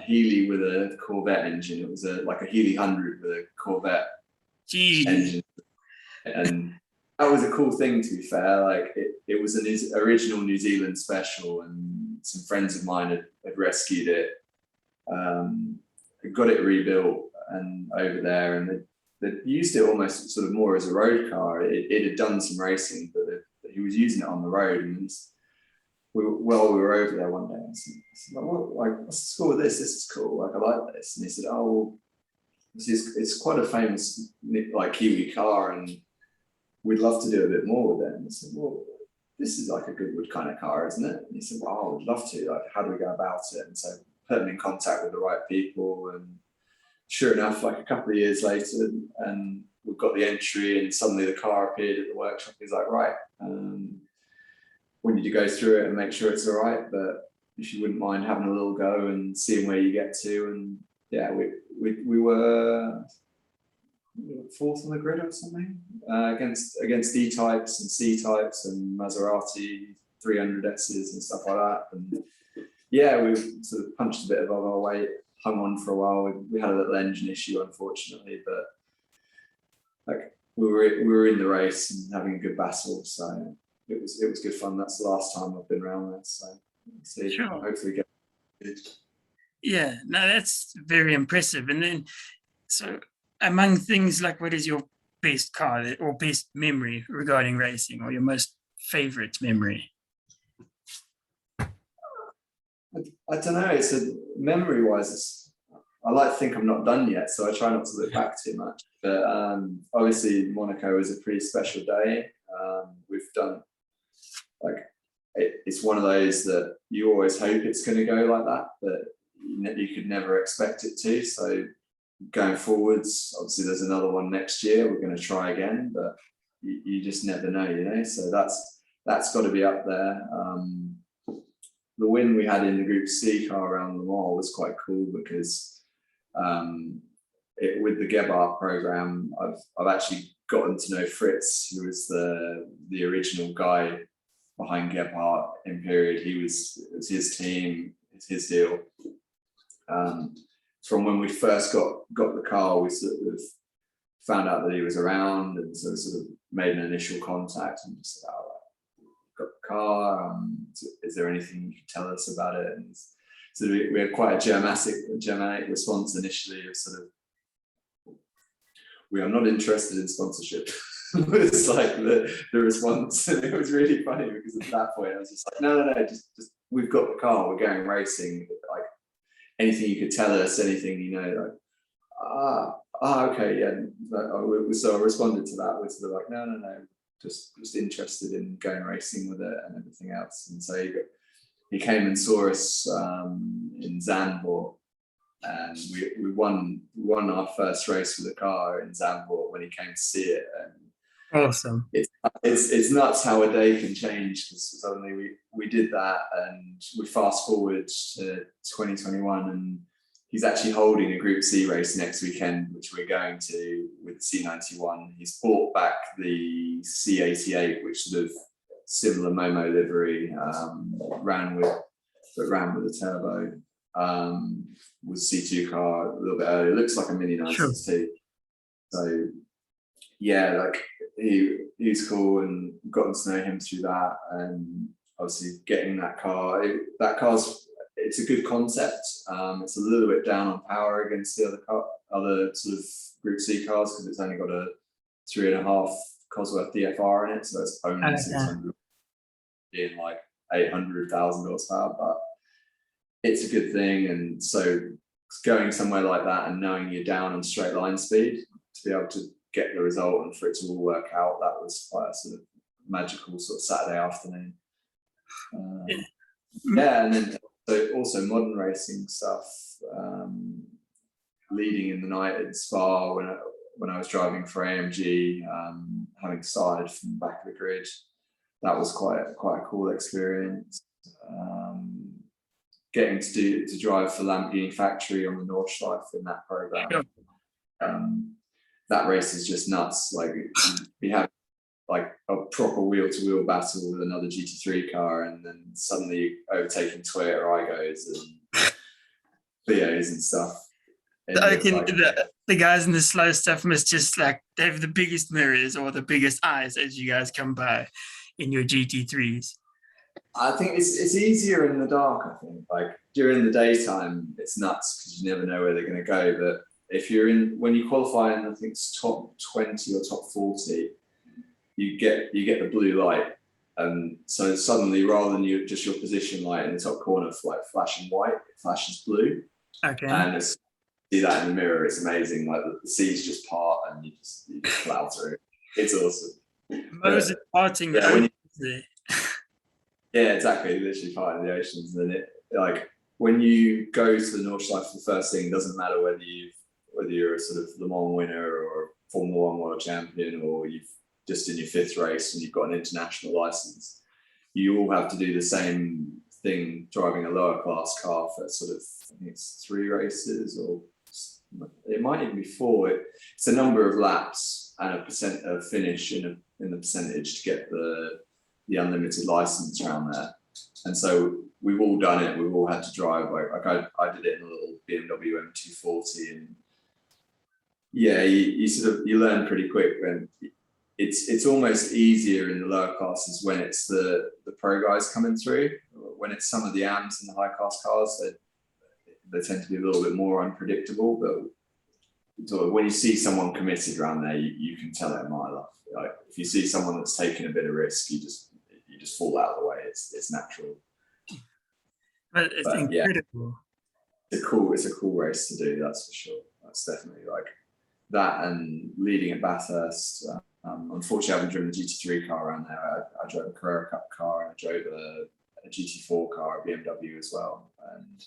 Healy with a Corvette engine. It was like a Healy 100 with a Corvette engine, and that was a cool thing, to be fair. Like it was an original New Zealand special, and some friends of mine had rescued it. Got it rebuilt and over there, and they used it almost sort of more as a road car. It had done some racing, but he was using it on the road. And while we were over there one day, I said, what's the score with this? This is cool. Like, I like this. And he said, oh, well, it's quite a famous like Kiwi car, and we'd love to do a bit more with it. And I said, well, this is like a Goodwood kind of car, isn't it? And he said, well, I would love to. Like, how do we go about it? And so put him in contact with the right people, and sure enough, like a couple of years later, and we've got the entry, and suddenly the car appeared at the workshop. He's like, right, we need to go through it and make sure it's all right, but if you wouldn't mind having a little go and seeing where you get to. And yeah, we were fourth on the grid or something, against D types and C types and Maserati 300Ss and stuff like that. And yeah, we sort of punched a bit above our weight, hung on for a while. We had a little engine issue, unfortunately, but like we were in the race and having a good battle. So it was good fun. That's the last time I've been around there. So see, Sure. hopefully get it. Yeah, no, that's very impressive. And then, so among things like, what is your best car or best memory regarding racing, or your most favorite memory? I don't know. It's a memory-wise. I like to think I'm not done yet, so I try not to look back too much. But obviously, Monaco is a pretty special day. We've done it's one of those that you always hope it's going to go like that, but you could never expect it to. So going forwards, obviously there's another one next year. We're going to try again, but you just never know, you know. So that's got to be up there. The win we had in the Group C car around the mall was quite cool because with the Gebhardt program, I've actually gotten to know Fritz, who was the original guy behind Gebhardt in period. It was his team, it's his deal. From when we first got the car, we sort of found out that he was around, and so sort of made an initial contact and just said, got the car, is there anything you can tell us about it? And so we had quite a Germanic response initially of sort of, we are not interested in sponsorship. was like the response. And it was really funny because at that point I was just like, no, just we've got the car, we're going racing, like anything you could tell us, anything, you know, like okay, yeah. So I responded to that with sort of like, no, just interested in going racing with it and everything else. And so he came and saw us in Zandvoort, and we won our first race with the car in Zandvoort when he came to see it. And awesome. It's nuts how a day can change, because suddenly we did that, and we fast forward to 2021, and he's actually holding a Group C race next weekend, which we're going to with the C91. He's bought back the C88, which sort of similar Momo livery, ran with a turbo. Was C2 car a little bit earlier. It looks like a Mini 962. Sure. So yeah, like he's cool, and gotten to know him through that, and obviously getting that car. It's a good concept. It's a little bit down on power against the other sort of Group C cars, because it's only got a 3.5 Cosworth DFR in it, so it's only 600 in like 800,000 horsepower, but it's a good thing. And so going somewhere like that and knowing you're down on straight line speed to be able to get the result and for it to all work out, that was quite a sort of magical sort of Saturday afternoon. Yeah, and then also modern racing stuff, leading in the night in Spa when I was driving for AMG, having started from the back of the grid. That was quite a cool experience. Getting to drive for Lamborghini Factory on the Nordschleife in that program. That race is just nuts. Like we have like a proper wheel-to-wheel battle with another GT3 car, and then suddenly overtaking Toyota Igos and Theos and stuff. And the guys in the slow stuff must just like, they have the biggest mirrors or the biggest eyes as you guys come by in your GT3s. I think it's easier in the dark. I think like during the daytime it's nuts because you never know where they're going to go. But if when you qualify in, I think it's top 20 or top 40, you get the blue light, and so suddenly rather than your position light in the top corner like flashing white, it flashes blue. Okay. And see that in the mirror, it's amazing. Like the seas just part and you just plow through. It's awesome. Moses parting the oceans. Yeah, exactly. Literally parting the oceans. And then it, like when you go to the Nordschleife for the first thing, it doesn't matter whether you're a sort of Le Mans winner or Formula One world champion, or you've just in your 5th race and you've got an international license, you all have to do the same thing driving a lower class car for sort of, I think it's 3 races, or it might even be 4. It's a number of laps and a percent of finish in the percentage to get the unlimited license around there. And so we've all done it. We've all had to drive. Like I did it in a little BMW M240, and yeah, you learn pretty quick. And it's almost easier in the lower classes when it's the pro guys coming through. When it's some of the AMs and the high class cars, they tend to be a little bit more unpredictable. But when you see someone committed around there, you can tell it a mile off. Like if you see someone that's taking a bit of risk, you just fall out of the way. It's natural. But it's incredible. Yeah, it's a cool race to do. That's for sure. That's definitely like that. And leading at Bathurst. Unfortunately, I haven't driven a GT3 car around there. I drove a Carrera Cup car, and I drove a GT4 car, a BMW as well. And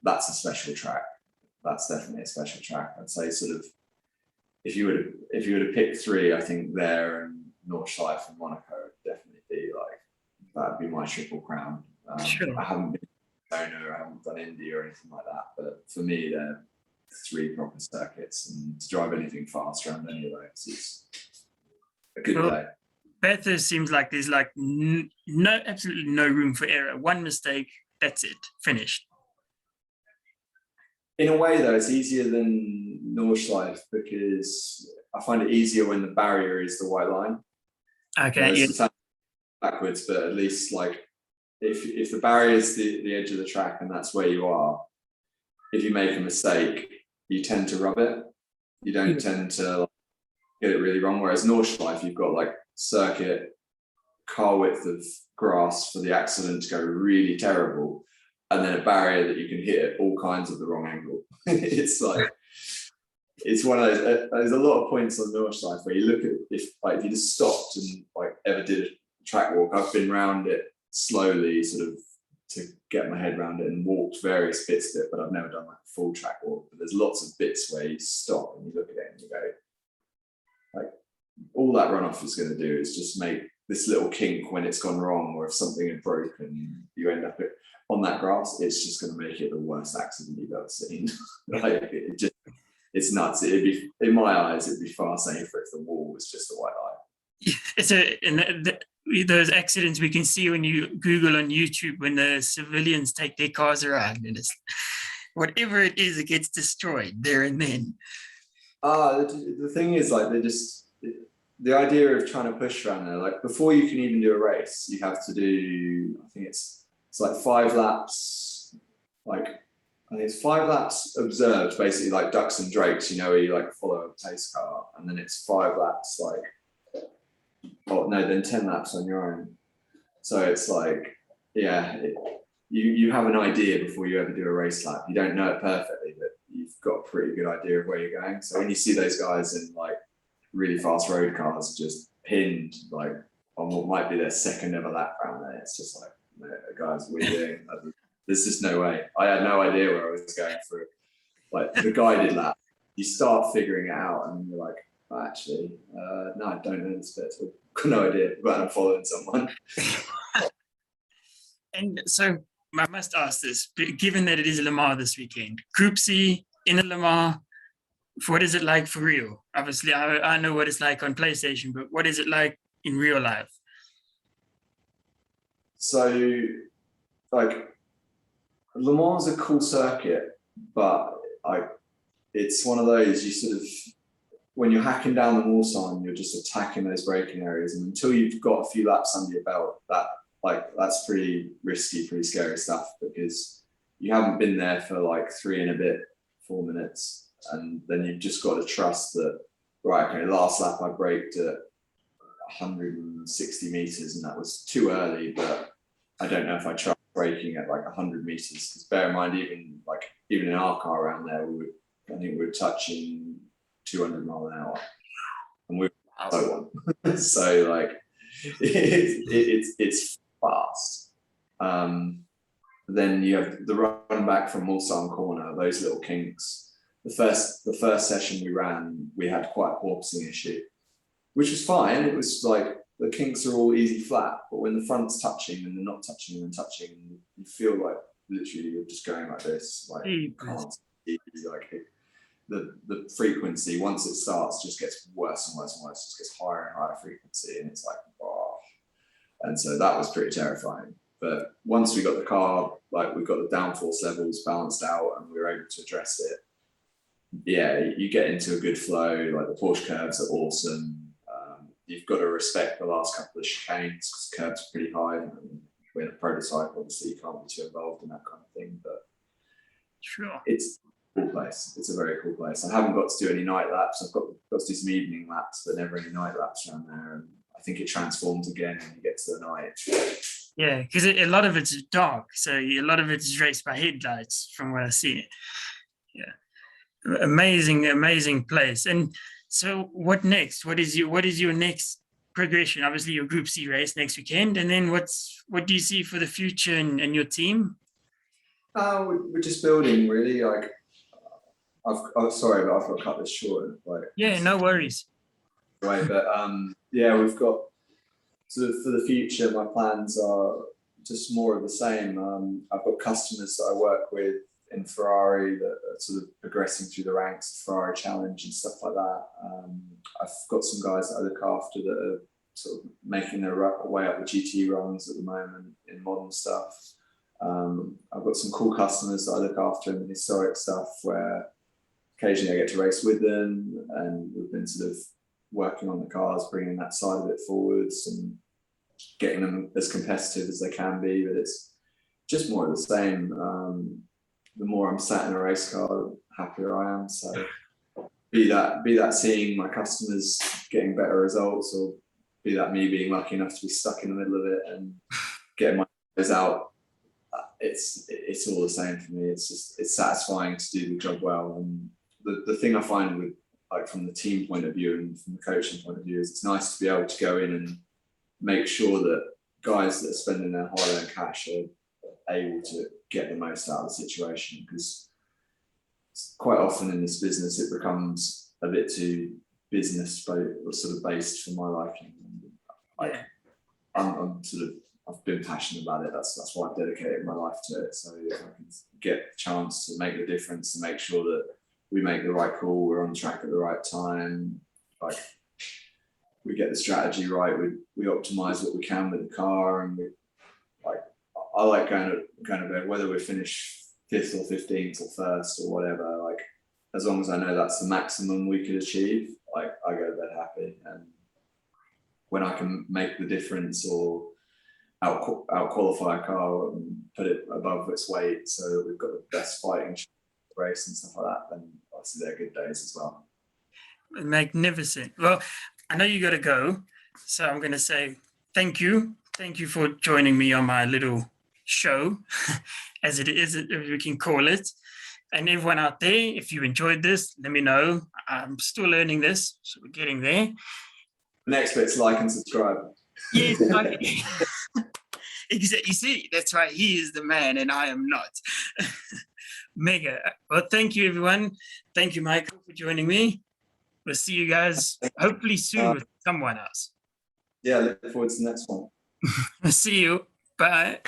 that's a special track. That's definitely a special track. I'd say sort of if you were to pick 3, I think there and Nordschleife and Monaco would definitely be like, that'd be my triple crown. Sure. I haven't been owner, I haven't done Indy or anything like that, but for me, they're 3 proper circuits, and to drive anything fast around any of those is a good day. Bathurst seems like there's like absolutely no room for error. One mistake, that's it, finished. In a way, though, it's easier than Nordschleife because I find it easier when the barrier is the white line. Okay. Sometimes backwards, but at least like if the barrier is the edge of the track and that's where you are, if you make a mistake, you tend to rub it. You don't tend to get it really wrong. Whereas Nordschleife, you've got like circuit, car width of grass for the accident to go really terrible, and then a barrier that you can hit at all kinds of the wrong angle. It's like, it's one of those, there's a lot of points on Nordschleife where you look at, if you just stopped and like ever did a track walk, I've been round it slowly sort of to get my head around it and walked various bits of it, but I've never done like a full track walk. But there's lots of bits where you stop and you look at it and you go, like, all that runoff is going to do is just make this little kink when it's gone wrong, or if something had broken, you end up on that grass, it's just going to make it the worst accident you've ever seen. Like, it's nuts. It'd be, in my eyes, it'd be far safer if the wall was just a white line. Those accidents we can see when you Google on YouTube when the civilians take their cars around, and it's whatever it is, it gets destroyed there and then. The thing is, like, the idea of trying to push around there, like before you can even do a race, you have to do, I think it's like 5 laps, like I think it's 5 laps observed, basically like ducks and drakes, where you like follow a pace car, and then it's 5 laps then 10 laps on your own. So it's like, you have an idea before you ever do a race lap. You don't know it perfectly, but you've got a pretty good idea of where you're going. So when you see those guys in like really fast road cars just pinned like on what might be their second ever lap round there, it's just like, guys, what are you doing? There's just no way. I had no idea where I was going through. Like the guided lap, you start figuring it out and you're like, actually, no, I don't know this bit at all. Got no idea, but I'm following someone. And so I must ask this, given that it is Le Mans this weekend, Group C in a Le Mans, what is it like for real? Obviously, I know what it's like on PlayStation, but what is it like in real life? So, like, Le Mans is a cool circuit, but it's one of those, you sort of, when you're hacking down the wall sign, you're just attacking those braking areas, and until you've got a few laps under your belt, that's pretty risky, pretty scary stuff, because you haven't been there for like 3 and a bit, 4 minutes, and then you've just got to trust that, right, okay, last lap I braked at 160 meters, and that was too early, but I don't know if I tried braking at like 100 meters, because bear in mind, even in our car around there, I think we were touching 200 mile an hour, and we're so on. So like it's fast. Then you have the run back from Mulsanne corner, those little kinks. the first session we ran, we had quite a porpoising issue, which was fine. It was like the kinks are all easy flat, but when the front's touching and they're not touching and touching, you feel like literally you're just going like this, like you can't see, like the frequency once it starts just gets worse and worse and worse, just gets higher and higher frequency, and it's like, oh. And so that was pretty terrifying. But once we got the car, like we got the downforce levels balanced out and we were able to address it, yeah, you get into a good flow. Like the Porsche curves are awesome. You've got to respect the last couple of chicanes because the curves are pretty high. And we're in a prototype, obviously you can't be too involved in that kind of thing, but sure, it's a cool place. It's a very cool place. I haven't got to do any night laps. I've got to do some evening laps, but never any night laps around there. And I think it transforms again when you get to the night. Yeah, because a lot of it's dark, so a lot of it is raced by headlights from what I see. Yeah, amazing place. And so what next? What is your next progression? Obviously your Group C race next weekend, and then what do you see for the future and your team? We're just building, really. Like I'm sorry, but I've got to cut this short. Like, yeah, no worries. Right, but yeah, we've got sort of for the future. My plans are just more of the same. I've got customers that I work with in Ferrari that are sort of progressing through the ranks, Ferrari Challenge and stuff like that. I've got some guys that I look after that are sort of making their way up the GT runs at the moment in modern stuff. I've got some cool customers that I look after in the historic stuff where occasionally I get to race with them, and we've been sort of working on the cars, bringing that side of it forwards and getting them as competitive as they can be. But it's just more of the same. The more I'm sat in a race car, the happier I am. So be that seeing my customers getting better results, or be that me being lucky enough to be stuck in the middle of it and getting my nose out. It's all the same for me. It's satisfying to do the job well. And the thing I find with, like, from the team point of view and from the coaching point of view, is it's nice to be able to go in and make sure that guys that are spending their hard-earned cash are able to get the most out of the situation, because quite often in this business it becomes a bit too business sort of based for my liking. I've been passionate about it. That's why I've dedicated my life to it. So if I can get the chance to make the difference and make sure that we make the right call, we're on track at the right time, like we get the strategy right, we optimize what we can with the car, and I like going to bed, whether we finish 5th or 15th or 1st or whatever, like as long as I know that's the maximum we could achieve, like I go to bed happy. And when I can make the difference or out qualify a car and put it above its weight so that we've got the best fighting race and stuff like that, then obviously they're good days as well. Magnificent. Well, I know you got to go, so I'm going to say thank you for joining me on my little show, as it is, if we can call it. And everyone out there, if you enjoyed this, let me know. I'm still learning this, so we're getting there. The next bit's like and subscribe. Yes, exactly. You see, that's right. He is the man, and I am not. Mega. Well, thank you, everyone. Thank you, Michael, for joining me. We'll see you guys hopefully soon with someone else. Yeah, look forward to the next one. See you. Bye.